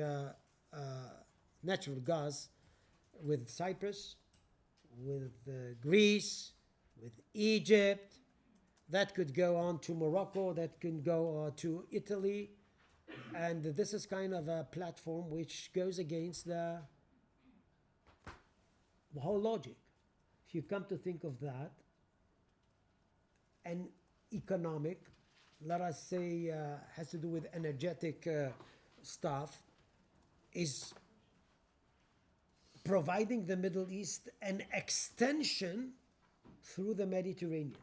natural gas with Cyprus, with Greece, with Egypt. That could go on to Morocco, that can go to Italy. And this is kind of a platform which goes against the whole logic. If you come to think of that, and economic, let us say, has to do with energetic stuff, is providing the Middle East an extension through the Mediterranean.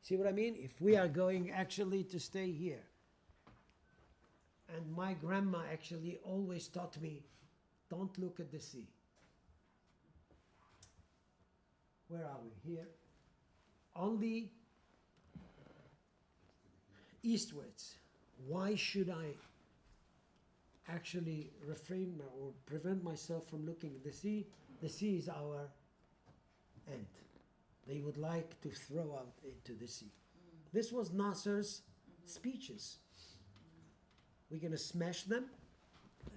See what I mean? If we are going actually to stay here, and my grandma actually always taught me, don't look at the sea. Where are we? Here. Only eastwards. Why should I actually refrain or prevent myself from looking at the sea? The sea is our end. They would like to throw out into the sea. This was Nasser's speeches. We're going to smash them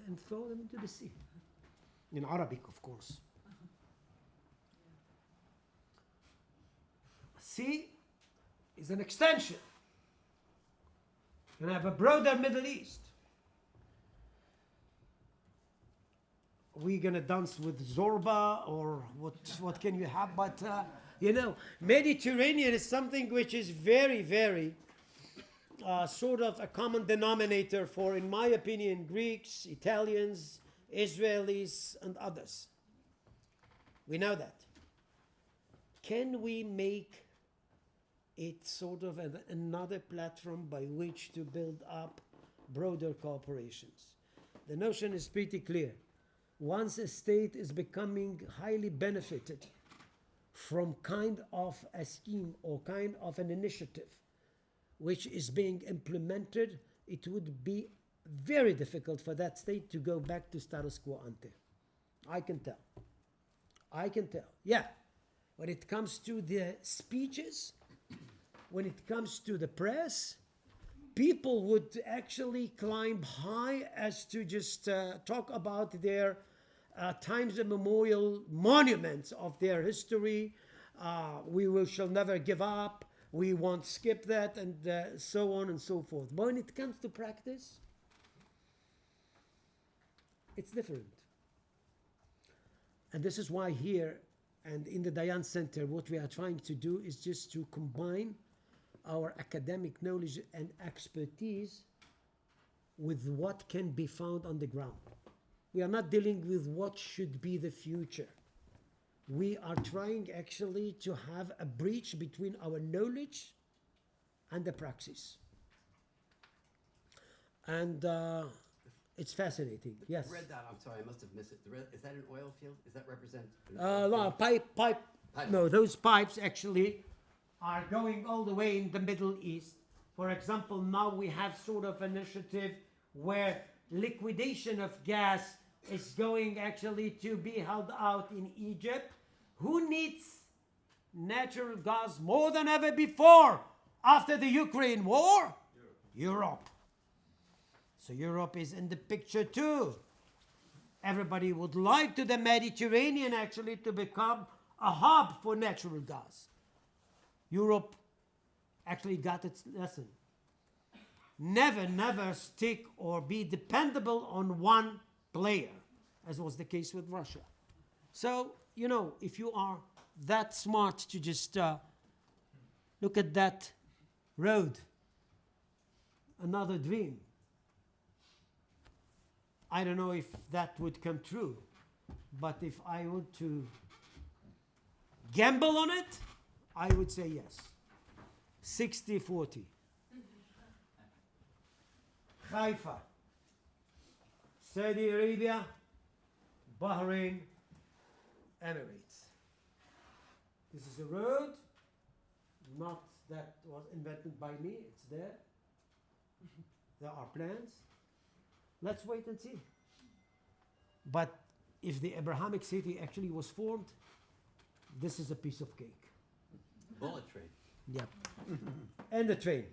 and throw them into the sea. In Arabic, of course. Sea is an extension. You're going to have a broader Middle East. We're going to dance with Zorba, or what can you have? But, Mediterranean is something which is very sort of a common denominator for, in my opinion, Greeks, Italians, Israelis, and others. We know that. Can we make it sort of another platform by which to build up broader cooperations? The notion is pretty clear. Once a state is becoming highly benefited from kind of a scheme or kind of an initiative which is being implemented, it would be very difficult for that state to go back to status quo ante. I can tell. Yeah. When it comes to the speeches, when it comes to the press, people would actually climb high as to just talk about their times immemorial monuments of their history. We shall never give up. we won't skip that, and so on and so forth. But when it comes to practice, it's different. And this is why here and in the Dayan Center, what we are trying to do is just to combine our academic knowledge and expertise with what can be found on the ground. We are not dealing with what should be the future. We are trying actually to have a bridge between our knowledge and the praxis. And it's fascinating, yes. The red dot, I'm sorry, I must have missed it. The red, is that an oil field? Does that represent? No, pipe. Pipe. No, those pipes actually are going all the way in the Middle East. For example, now we have sort of initiative where liquidation of gas is going actually to be held out in Egypt. Who needs natural gas more than ever before after the Ukraine war? Europe. So Europe is in the picture too. Everybody would like to the Mediterranean actually to become a hub for natural gas. Europe actually got its lesson. Never stick or be dependable on one player, as was the case with Russia. So, you know, if you are that smart to just look at that road, another dream. I don't know if that would come true, but if I were to gamble on it, I would say yes. 60-40. Haifa, Saudi Arabia, Bahrain, Emirates. This is a road, not that was invented by me, it's there. There are plans. Let's wait and see. But if the Abrahamic city actually was formed, this is a piece of cake. Bullet train. Yep. And the train.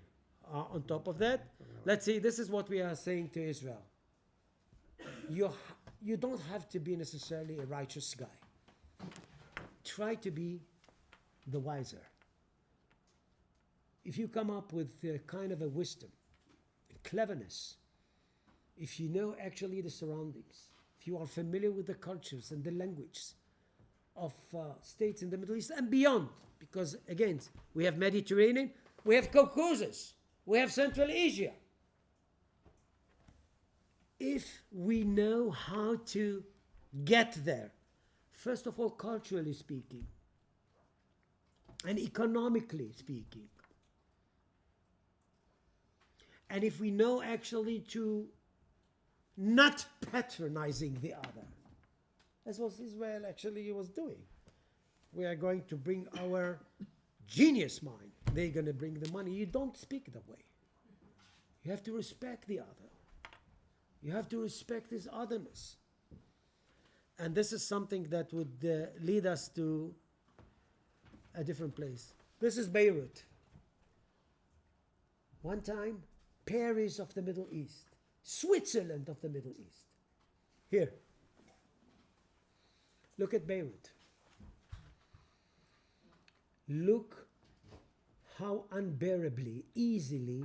On top of that, let's see, this is what we are saying to Israel. You don't have to be necessarily a righteous guy. Try to be the wiser. If you come up with kind of a wisdom, cleverness, if you know actually the surroundings, if you are familiar with the cultures and the language of states in the Middle East and beyond, because again, we have Mediterranean, we have Caucasus, we have Central Asia. If we know how to get there, first of all, culturally speaking, and economically speaking, and if we know actually to not patronizing the other, as was Israel actually was doing. We are going to bring our genius mind. They're going to bring the money. You don't speak that way. You have to respect the other. You have to respect his otherness. And this is something that would lead us to a different place. This is Beirut. One time, Paris of the Middle East. Switzerland of the Middle East. Here. Look at Beirut. Look how unbearably, easily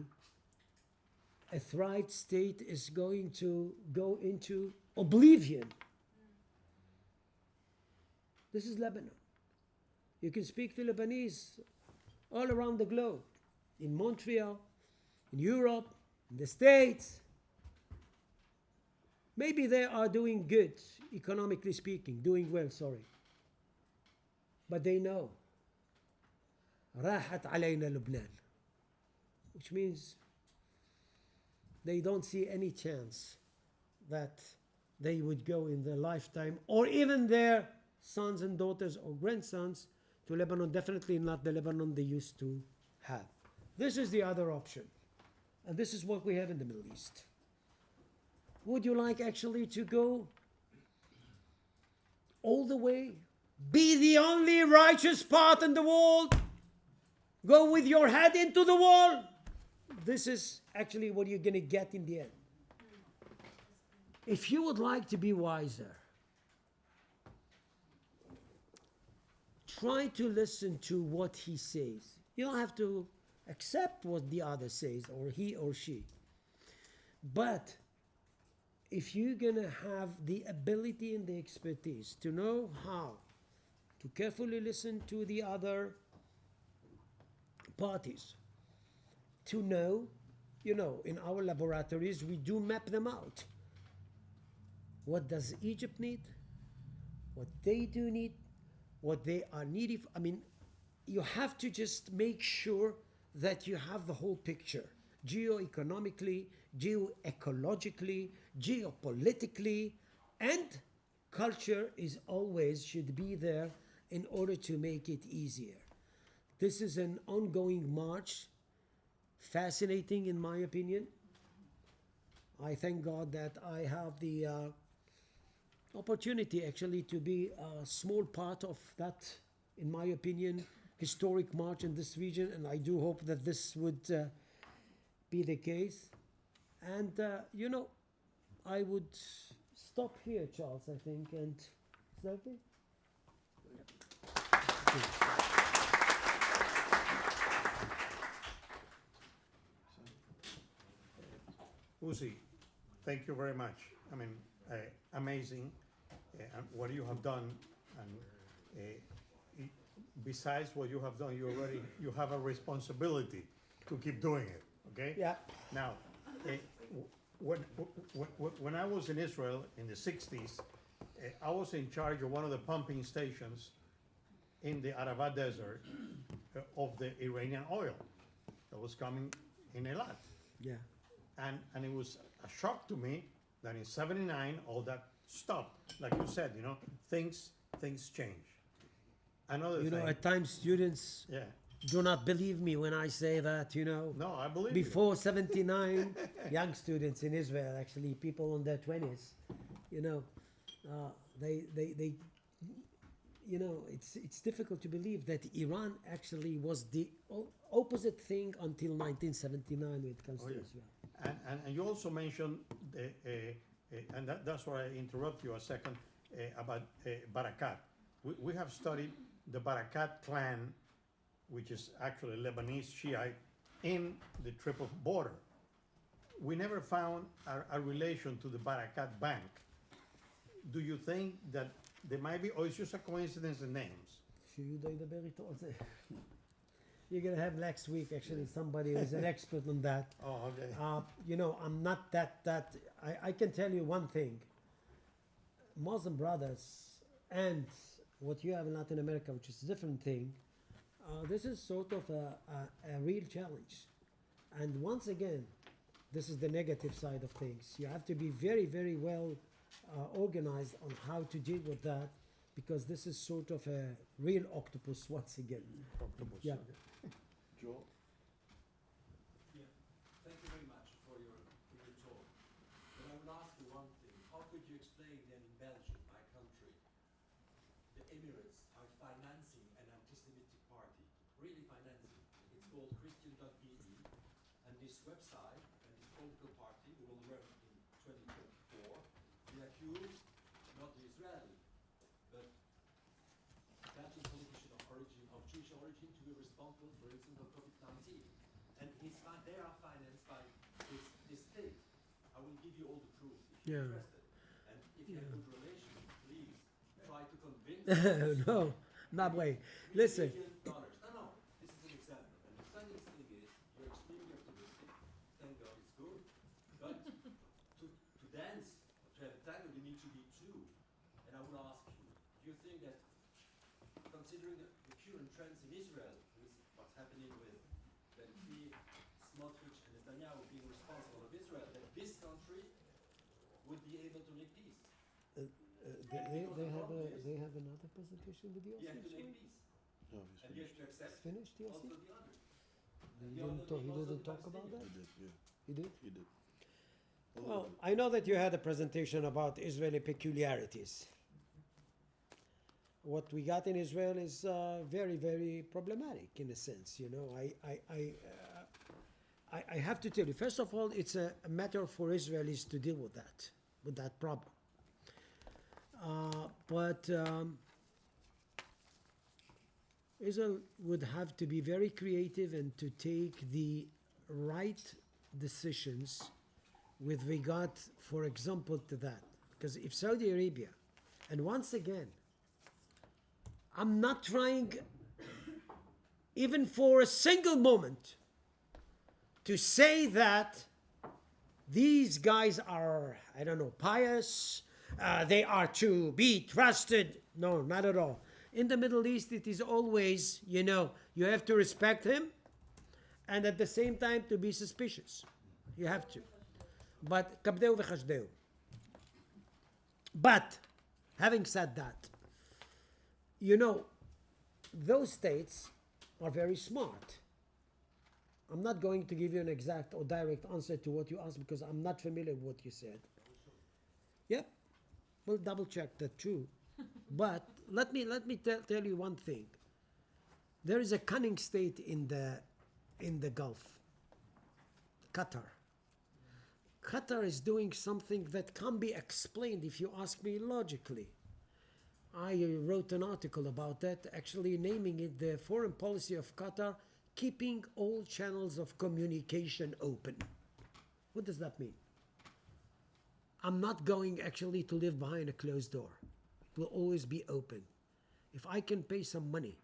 a thrived state is going to go into oblivion. This is Lebanon. You can speak to Lebanese all around the globe, in Montreal, in Europe, in the States. Maybe they are doing good, economically speaking, doing well, sorry. But they know. راحت علينا لبنان. Which means they don't see any chance that they would go in their lifetime, or even their sons and daughters or grandsons, to Lebanon, definitely not the Lebanon they used to have. This is the other option. And this is what we have in the Middle East. Would you like actually to go all the way? Be the only righteous part in the world? Go with your head into the wall? This is actually what you're going to get in the end. If you would like to be wiser, try to listen to what he says. You don't have to accept what the other says, or he or she. But if you're gonna have the ability and the expertise to know how to carefully listen to the other parties, to know, in our laboratories, we do map them out. What does Egypt need? What they do need? What they are needing? I mean, you have to just make sure that you have the whole picture, geo-economically, geo-ecologically, geopolitically, and culture is always should be there in order to make it easier. This is an ongoing march, fascinating in my opinion. I thank God that I have the opportunity actually to be a small part of that, in my opinion, historic march in this region, and I do hope that this would be the case. And I would stop here, Charles, I think, and is that okay? Uzi, thank you very much. I mean, amazing what you have done, and besides what you have done, you have a responsibility to keep doing it. Okay. Yeah. Now, when I was in Israel in the 60s, I was in charge of one of the pumping stations in the Arava Desert of the Iranian oil that was coming in Eilat. Yeah. And it was a shock to me that in '79 all that stopped. Like you said, things change. Another thing. At times students Yeah. do not believe me when I say that, No, I believe you. before 79, young students in Israel, actually, people in their 20s, they it's difficult to believe that Iran actually was the opposite thing until 1979 when it comes to yeah. Israel. And you also mentioned, and that's why I interrupt you a second, about Barakat. We have studied the Barakat clan, which is actually Lebanese Shiite, in the Triple border. We never found a relation to the Barakat Bank. Do you think that there might be, or it's just a coincidence in names? You're going to have next week, actually, somebody who's an expert on that. Oh, okay. I'm not that. I can tell you one thing. Muslim brothers and what you have in Latin America, which is a different thing, this is sort of a real challenge. And once again, this is the negative side of things. You have to be very, very well organized on how to deal with that, because this is sort of a real octopus once again. Octopus. Yeah. Joel? Yeah, thank you very much for your talk. But I will ask you one thing. How could you explain that in Belgium, my country, the Emirates are financing an anti-Semitic party, really financing. It's called Christian.be, and this website and this political party will run in 2024. They accuse not the Israeli, but Belgian politician of Jewish origin to be responsible, for instance, of COVID-19. And they are financed by this state. I will give you all the proof if you're Yeah. interested. And if you have good relations, please try to convince No, not way. Listen. $3 billion. No, this is an example. And the second thing is, you're extremely optimistic. Thank God it's good. But to dance, to have a tango, you need to be two. And I will ask you, do you think that, considering the current trends in Israel, with what's happening with Ben-Gvir, Smotrich, and Netanyahu being responsible of Israel, that this country would be able to make peace? They have another presentation with you. You have to make peace. No, he's And you finished. have to accept Finished, Yossi? also the others. He didn't talk about that? He did, yeah, He did? he did. A little Well, bit. I know that you had a presentation about Israeli peculiarities. What we got in Israel is very, very problematic in a sense. I have to tell you, first of all, it's a matter for Israelis to deal with that problem. But Israel would have to be very creative and to take the right decisions with regard, for example, to that. Because if Saudi Arabia, and once again, I'm not trying even for a single moment to say that these guys are, I don't know, pious, they are to be trusted. No, not at all. In the Middle East, it is always, you have to respect him and at the same time to be suspicious. You have to. But, kabdeu v'chashdeu. But, having said that, those states are very smart. I'm not going to give you an exact or direct answer to what you asked because I'm not familiar with what you said. Yep, we'll double check that too. But let me tell you one thing. There is a cunning state in the Gulf, Qatar. Qatar is doing something that can be explained if you ask me logically. I wrote an article about that, actually naming it the foreign policy of Qatar, keeping all channels of communication open. What does that mean? I'm not going actually to live behind a closed door. It will always be open. If I can pay some money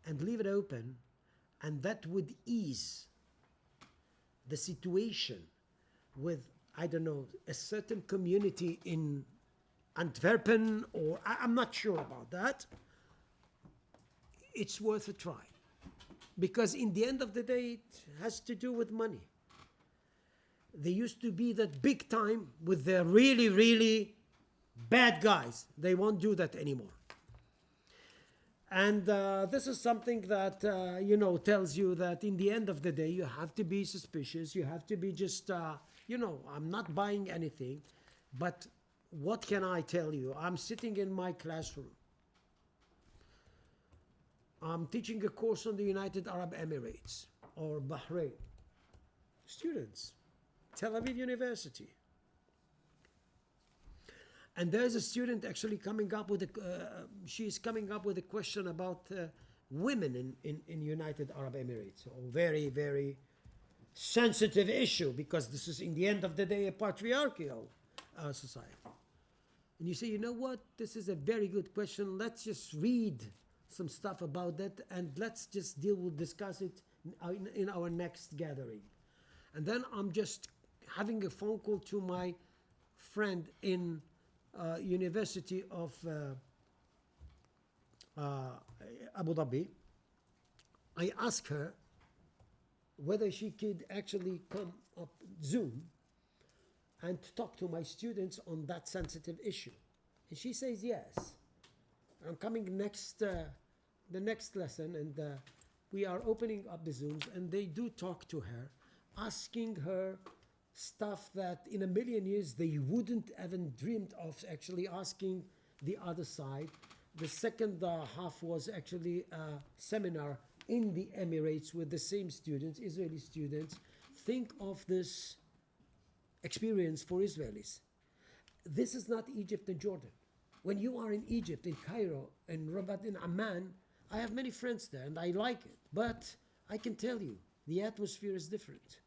and leave it open, and that would ease the situation with, I don't know, a certain community in Antwerpen, or I'm not sure about that, it's worth a try. Because in the end of the day, it has to do with money. They used to be that big time with the really, really bad guys. They won't do that anymore. And this is something that, tells you that in the end of the day, you have to be suspicious. You have to be just, I'm not buying anything. But what can I tell you? I'm sitting in my classroom. I'm teaching a course on the United Arab Emirates or Bahrain. Students, Tel Aviv University. And there's a student actually coming up with she's coming up with a question about women in United Arab Emirates. A very, very sensitive issue because this is in the end of the day a patriarchal society. And you say, you know what, this is a very good question. Let's just read some stuff about that and let's just discuss it in our next gathering. And then I'm just having a phone call to my friend in University of Abu Dhabi. I asked her whether she could actually come up Zoom and talk to my students on that sensitive issue. And she says yes. I'm coming the next lesson, and we are opening up the Zooms, and they do talk to her, asking her stuff that in a million years they wouldn't even dreamed of actually asking the other side. The second half was actually a seminar in the Emirates with the same students, Israeli students. Think of this experience for Israelis. This is not Egypt and Jordan. When you are in Egypt, in Cairo, in Rabat, in Amman, I have many friends there and I like it. But I can tell you, the atmosphere is different.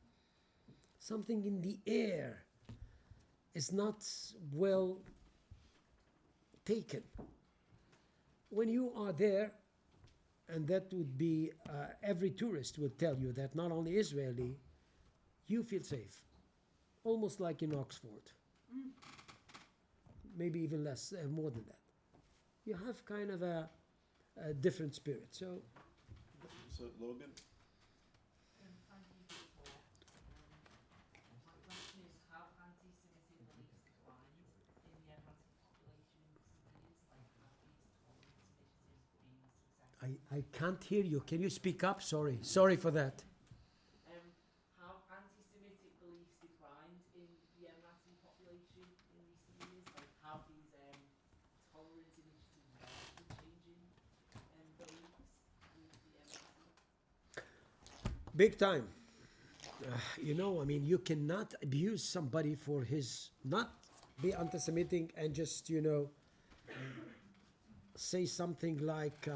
Something in the air is not well taken. When you are there, and that would be, every tourist will tell you that, not only Israeli, you feel safe. Almost like in Oxford. Maybe even less, more than that. You have kind of a different spirit. So, Logan? Thank you for the talk. My question is, how anti-Semitic beliefs declined in the Atlantic population in recent years? Like, have these tolerance initiatives been successful? I can't hear you. Can you speak up? Sorry for that. How anti-Semitic beliefs declined in the Emirati population in recent years? Like, how these tolerance initiatives been changing beliefs in the Emirati? Big time. You cannot abuse somebody for his not be anti-Semitic and just, say something like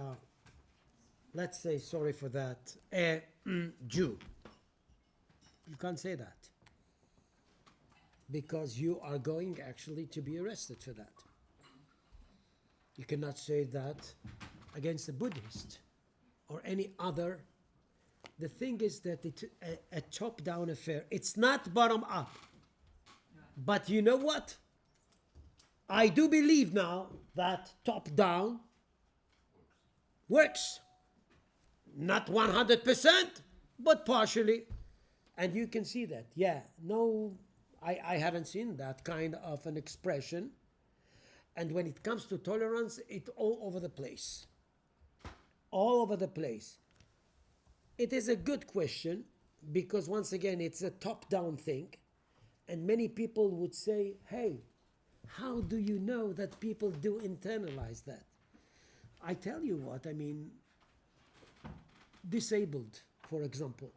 let's say, sorry for that, a Jew. You can't say that. Because you are going actually to be arrested for that. You cannot say that against a Buddhist or any other. The thing is that it's a top-down affair. It's not bottom-up. But you know what? I do believe now that top-down works. Not 100%, but partially. And you can see that. Yeah, no, I haven't seen that kind of an expression. And when it comes to tolerance, it's all over the place. All over the place. It is a good question because once again, it's a top-down thing. And many people would say, hey, how do you know that people do internalize that? I tell you what, I mean, disabled, for example.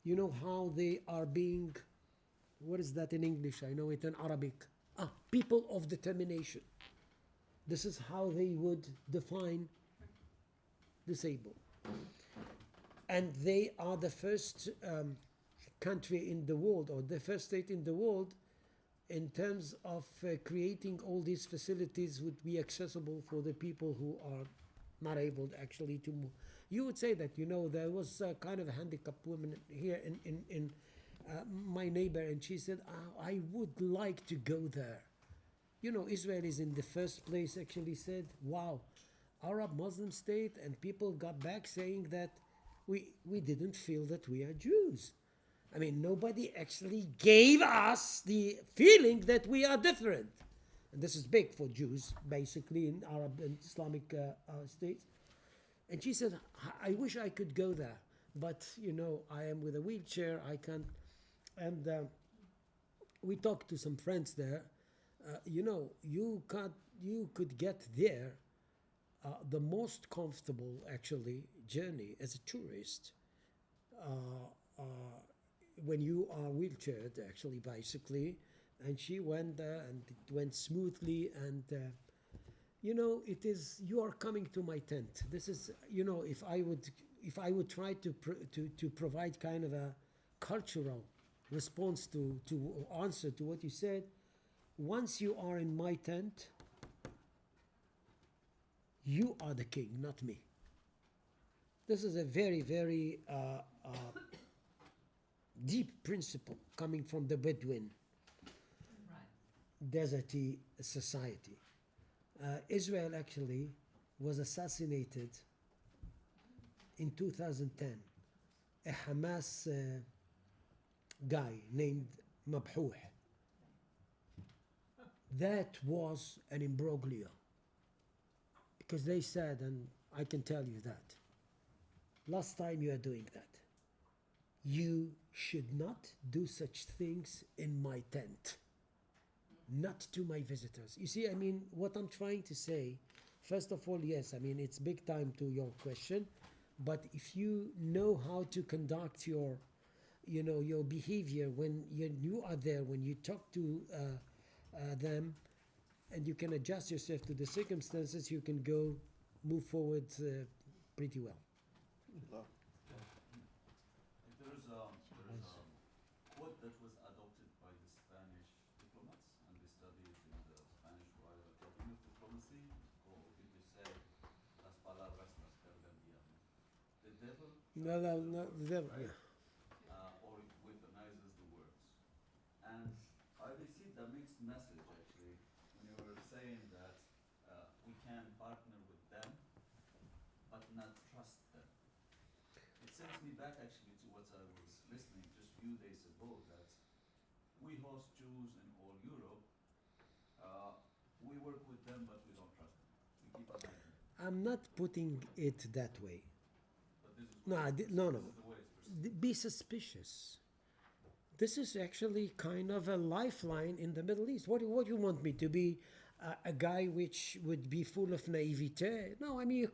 You know how they are being, what is that in English? I know it in Arabic. People of determination. This is how they would define disabled. And they are the first country in the world, or the first state in the world, in terms of creating all these facilities would be accessible for the people who are not able actually to move. You would say that, you know, there was a kind of a handicapped woman here in my neighbor, and she said, I would like to go there. You know, Israel is in the first place actually said, wow, Arab Muslim state, and people got back saying that we didn't feel that we are Jews. I mean, nobody actually gave us the feeling that we are different. And this is big for Jews, basically, in Arab and Islamic states. And she said, I wish I could go there, but, you know, I am with a wheelchair, I can't. And we talked to some friends there. You know, you could get there the most comfortable, actually, journey as a tourist when you are wheelchaired, actually, basically. And she went there, and it went smoothly. And you know, it is, you are coming to my tent. This is, you know, if I would try to provide kind of a cultural response to answer to what you said, once you are in my tent, you are the king, not me. This is a very, very deep principle coming from the Bedouin deserty society. Israel actually was assassinated in 2010. A Hamas guy named Mabhouh. That was an imbroglio. Because they said, and I can tell you that, last time you are doing that, you should not do such things in my tent. Not to my visitors. You see, I mean, what I'm trying to say, first of all, yes, I mean, it's big time to your question, but if you know how to conduct your, you know, your behavior when you are there, when you talk to them, and you can adjust yourself to the circumstances, you can move forward pretty well. There is a quote that was adopted by the Spanish diplomats, and they studied in the Spanish Royal Academy of Diplomacy, called, did you say, las palabras las carga el diablo. The devil, No, the devil, right? yeah. Or it weaponizes the words. And I received a mixed message, actually, when you were saying that we can partner with them, but not trust them. It sends me back, actually, to what I was listening just a few days ago, that we host Jews in all Europe. We work with them, but we don't trust them. We keep an eye on them. I'm not putting it that way. But this is No, what no, this no. is the way it's perceived. Be suspicious. This is actually kind of a lifeline in the Middle East. What do you want me to be? A guy which would be full of naivete? No, I mean, you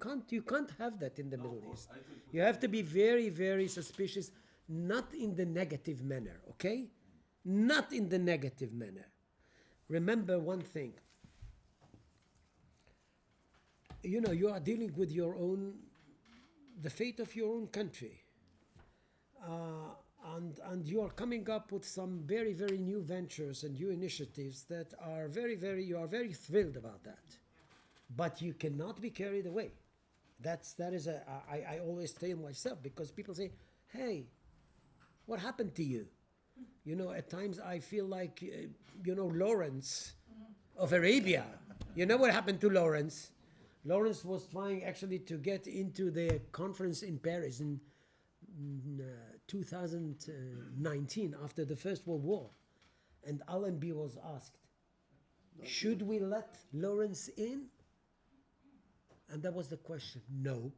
can't have that in the Middle East. You have to be very, very suspicious, not in the negative manner, okay? Not in the negative manner. Remember one thing. You know, you are dealing with your own the fate of your own country. And you are coming up with some very, very new ventures and new initiatives that are you are very thrilled about that. But you cannot be carried away. I always tell myself, because people say, hey, what happened to you? You know, at times I feel like, Lawrence of Arabia. You know what happened to Lawrence? Lawrence was trying actually to get into the conference in Paris in 2019, after the First World War. And Allenby was asked, should we let Lawrence in? And that was the question, no.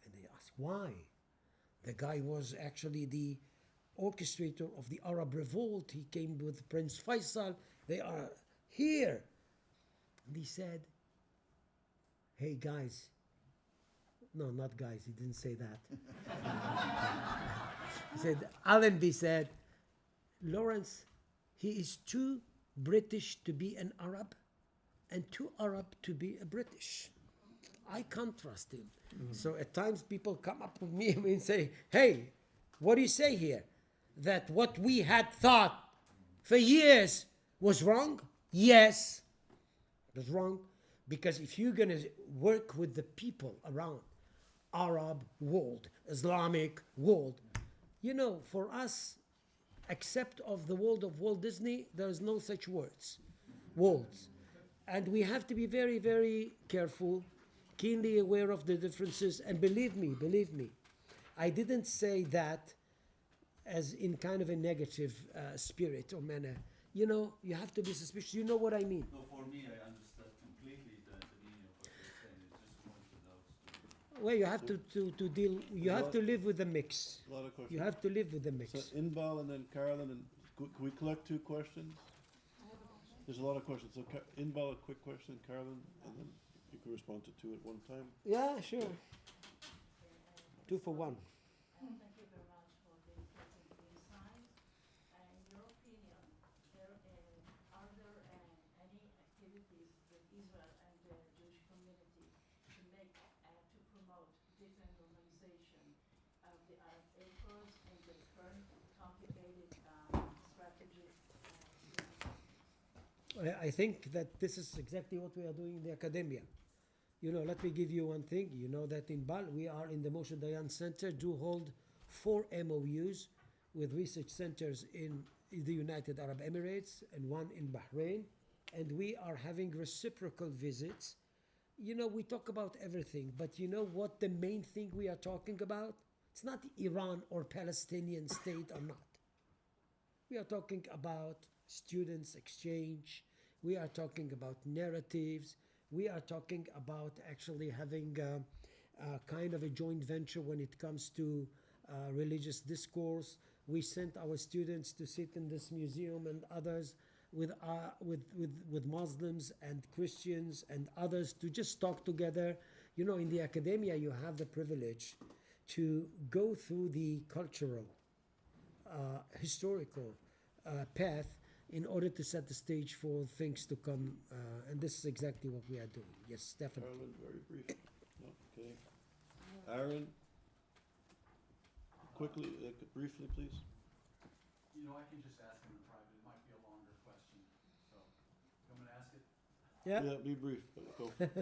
And they asked, why? The guy was actually the orchestrator of the Arab Revolt. He came with Prince Faisal. They are here. And he said, hey guys, no, not guys, he didn't say that. He said, Allenby said, Lawrence, he is too British to be an Arab and too Arab to be a British. I can't trust him. So at times people come up with me and say, hey, what do you say here? That what we had thought for years was wrong? Yes, it was wrong. Because if you're going to work with the people around, Arab world, Islamic world, for us, except of the world of Walt Disney, there is no such words. And we have to be very, very careful, keenly aware of the differences. And believe me, I didn't say that as in kind of a negative spirit or manner. You have to be suspicious. You know what I mean? No, for me, I understood completely the meaning of what you're saying. It's just pointed out to Well, you have to deal, you have to live with the mix. A lot of questions. You have to live with the mix. So Inbal and then Carolyn, and can we collect 2 questions? There's a lot of questions. So Inbal, a quick question, Carolyn, and then you can respond to 2 at one time. Yeah, sure. 2 for 1. Thank you very much for the important insights. In your opinion, are there any activities that Israel and the Jewish community to make to promote different normalization of the Arab acres and the current complicated strategies? I think that this is exactly what we are doing in the academia. Let me give you one thing. You know that in Bal, we are in the Moshe Dayan Center, do hold 4 MOUs with research centers in the United Arab Emirates and 1 in Bahrain. And we are having reciprocal visits. We talk about everything, but you know what the main thing we are talking about? It's not Iran or Palestinian state or not. We are talking about students exchange. We are talking about narratives. We are talking about actually having kind of a joint venture when it comes to religious discourse. We sent our students to sit in this museum and others with Muslims and Christians and others to just talk together. In the academia, you have the privilege to go through the cultural, historical path in order to set the stage for things to come. And this is exactly what we are doing. Yes, definitely. Carolyn, very brief. No, okay. Aaron, quickly, briefly, please. I can just ask him in private. It might be a longer question. So, you want me to ask it? Yeah. Yeah, be brief, but go. 2020,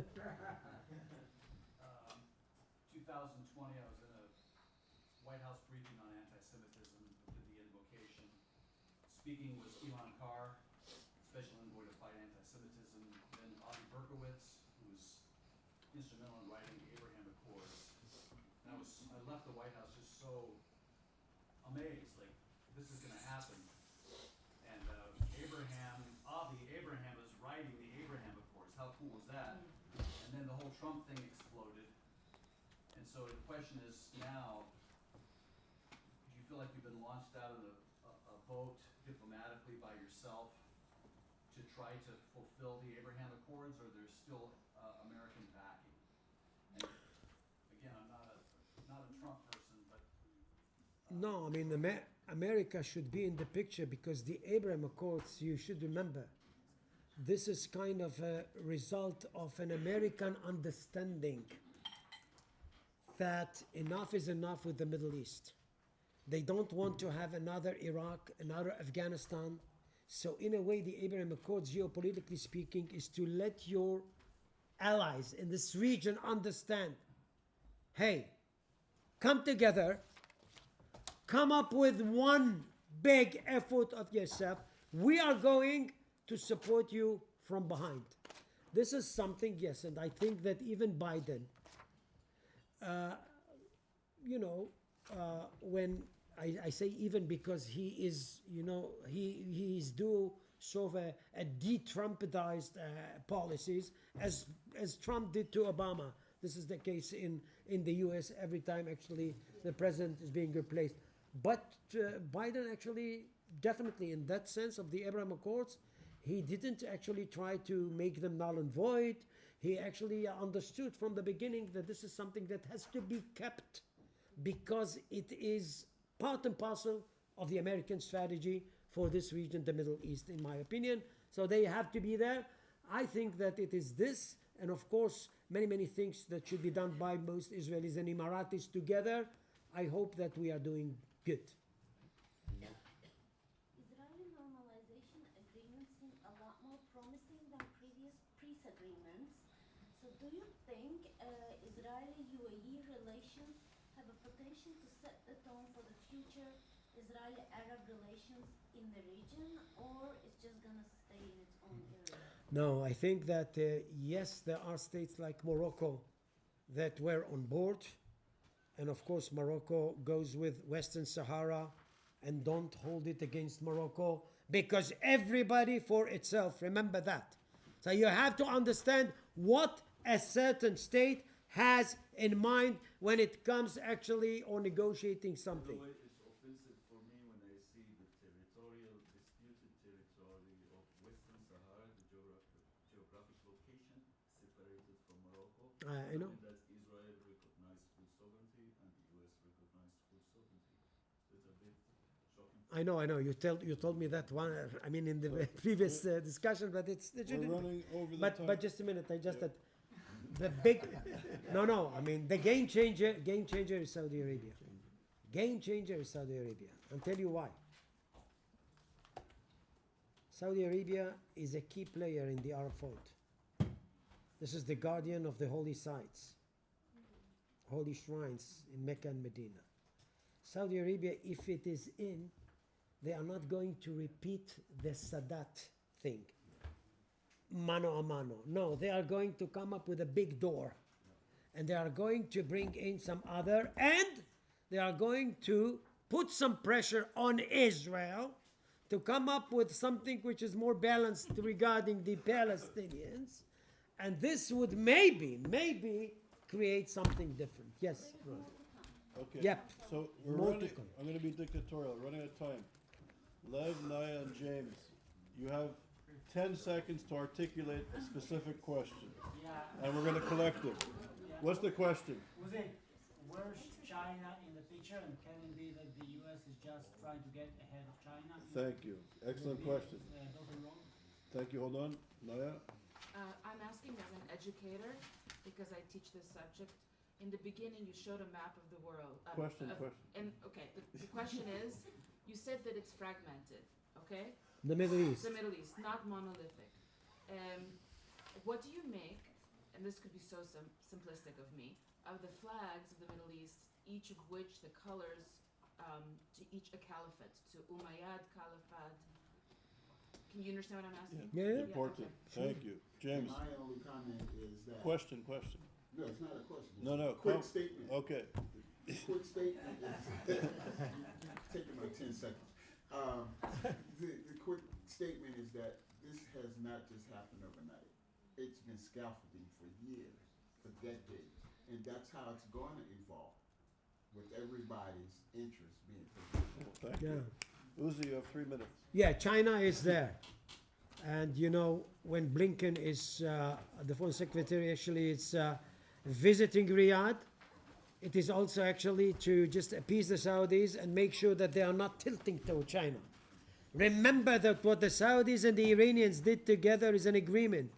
I was in a White House briefing on anti-Semitism, did the invocation. Speaking was Elon Carr, special envoy to fight anti-Semitism, then Avi Berkowitz, who was instrumental in writing the Abraham Accords. And I left the White House just so amazed, like, this is gonna happen. And Avi Abraham was writing the Abraham Accords. How cool was that? And then the whole Trump thing exploded. And so the question is now, do you feel like you've been launched out of a boat diplomatically by yourself to try to fulfill the Abraham Accords, or there's still American backing? And again, I'm not a Trump person, but No, I mean, America should be in the picture because the Abraham Accords, you should remember, this is kind of a result of an American understanding that enough is enough with the Middle East. They don't want to have another Iraq, another Afghanistan. So in a way, the Abraham Accords, geopolitically speaking, is to let your allies in this region understand, hey, come together, come up with one big effort of yourself. We are going to support you from behind. This is something, yes, and I think that even Biden, when I say even because he is, he is due sort of a de-Trumpedized policies as Trump did to Obama. This is the case in the US every time actually the president is being replaced. But Biden actually, definitely in that sense of the Abraham Accords, he didn't actually try to make them null and void. He actually understood from the beginning that this is something that has to be kept because it is part and parcel of the American strategy for this region, the Middle East, in my opinion. So they have to be there. I think that it is this, and of course, many things that should be done by most Israelis and Emiratis together. I hope that we are doing good. Israeli normalization agreements seem a lot more promising than previous peace agreements. So do you think Israeli-UAE relations have a potential to set the tone for the future Israeli-Arab relations in the region, or it's just going to stay in its own area? No, I think that yes, there are states like Morocco that were on board. And of course, Morocco goes with Western Sahara, and don't hold it against Morocco because everybody for itself. Remember that. So you have to understand what a certain state has in mind when it comes actually on negotiating By something. the way, it's offensive for me when I see the disputed territory of Western Sahara, the geographic location separated from Morocco. I know. Knowing that Israel recognized full sovereignty and the US recognized full sovereignty. So it's a bit shocking. I know. You told me that one. I mean, in the previous discussion, but it's the We're running over the time. But just a minute. I just that the big no. I mean, the game changer is Saudi Arabia. Game changer is Saudi Arabia. I'll tell you why. Saudi Arabia is a key player in the Arab fold. This is the guardian of the holy sites, holy shrines in Mecca and Medina. Saudi Arabia, if it is in, they are not going to repeat the Sadat thing, mano a mano. No, they are going to come up with a big door, and they are going to bring in some other, and they are going to put some pressure on Israel to come up with something which is more balanced regarding the Palestinians. And this would maybe create something different. Yes. Right. Okay. Yep. So we're More to running, come. I'm gonna be dictatorial, running out of time. Lev, Naya, and James, you have 10 seconds to articulate a specific question. Yeah. And we're gonna collect it. What's the question? Was it where's China in the picture, and can it be that the US is just trying to get ahead of China? Thank you. Excellent question. Totally wrong. Thank you. Hold on. Naya? I'm asking as an educator, because I teach this subject. In the beginning, you showed a map of the world. Question. And, okay, the question is, you said that it's fragmented, okay? The Middle East. The Middle East, not monolithic. What do you make, and this could be so simplistic of me, of the flags of the Middle East, each of which the colors to each a caliphate, to Umayyad Caliphate. Can you understand what I'm asking? Yeah. Important. okay. Thank you. James? My only comment is that. Question. No, it's not a question. It's No. a quick statement. Okay. The quick statement is, taking my 10 seconds. The quick statement is that this has not just happened overnight. It's been scaffolding for years, for decades, and that's how it's going to evolve, with everybody's interest being taken. Well, thank Yeah. you. Uzi, you have 3 minutes. Yeah, China is there. And when Blinken is, the foreign secretary actually is visiting Riyadh, it is also actually to just appease the Saudis and make sure that they are not tilting to China. Remember that what the Saudis and the Iranians did together is an agreement.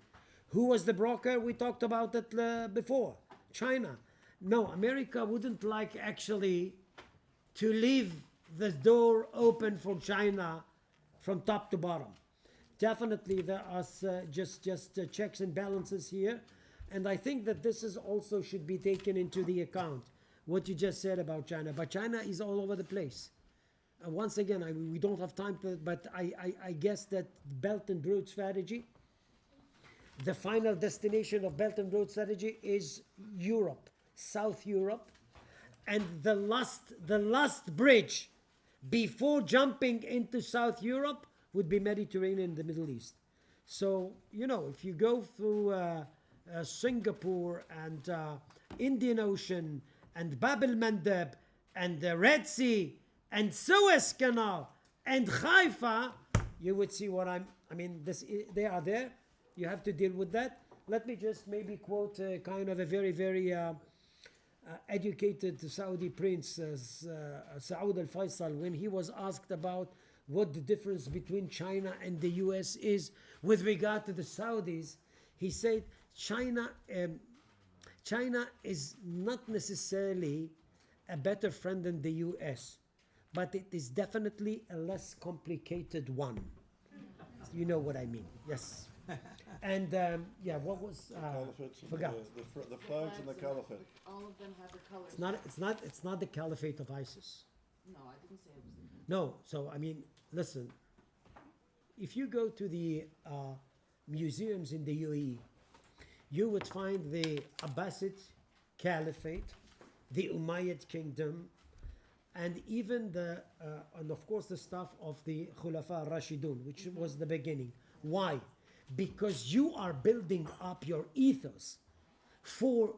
Who was the broker? We talked about it before. China. no, America wouldn't like actually to leave the door open for China from top to bottom. Definitely there are just checks and balances here, and I think that this is also should be taken into the account, what you just said about China. But China is all over the place. Once again, we don't have time to, but I guess that Belt and Road strategy, the final destination of Belt and Road strategy is Europe, South Europe, and the last bridge before jumping into South Europe would be Mediterranean and the Middle East. So, you know, if you go through Singapore and Indian Ocean and Bab el-Mandeb and the Red Sea and Suez Canal and Haifa, you would see what I mean, they are there. You have to deal with that. Let me just maybe quote kind of a very, very educated Saudi prince, Saud al-Faisal, when he was asked about what the difference between China and the US is with regard to the Saudis. He said China is not necessarily a better friend than the US, but it is definitely a less complicated one. You know what I mean? Yes. And yeah, what was Caliphates and forgot? the flags and the caliphate. All of them have the colors. It's not the caliphate of ISIS. No, I didn't say it was. No, so I mean, listen. If you go to the museums in the UAE, you would find the Abbasid Caliphate, the Umayyad Kingdom, and even and of course the stuff of the Khulafa Rashidun, which was the beginning. Why? Because you are building up your ethos for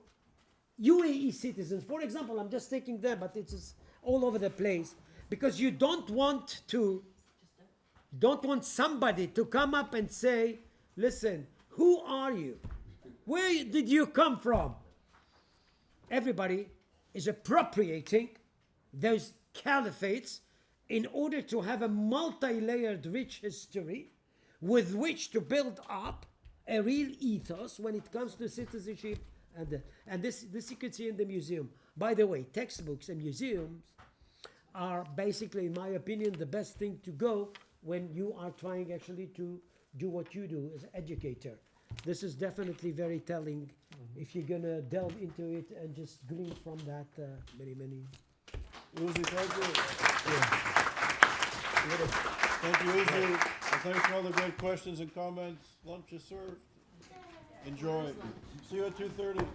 UAE citizens. For example, I'm just taking them, but it's just all over the place, because you don't want somebody to come up and say, listen, who are you? Where did you come from? Everybody is appropriating those caliphates in order to have a multi-layered rich history with which to build up a real ethos when it comes to citizenship. And this you can see in the museum. By the way, textbooks and museums are basically, in my opinion, the best thing to go when you are trying actually to do what you do as an educator. This is definitely very telling if you're gonna delve into it and just glean from that many. Uzi, thank you. Thank you, Uzi. And thanks for all the great questions and comments. Lunch is served. Enjoy. See you at 2:30.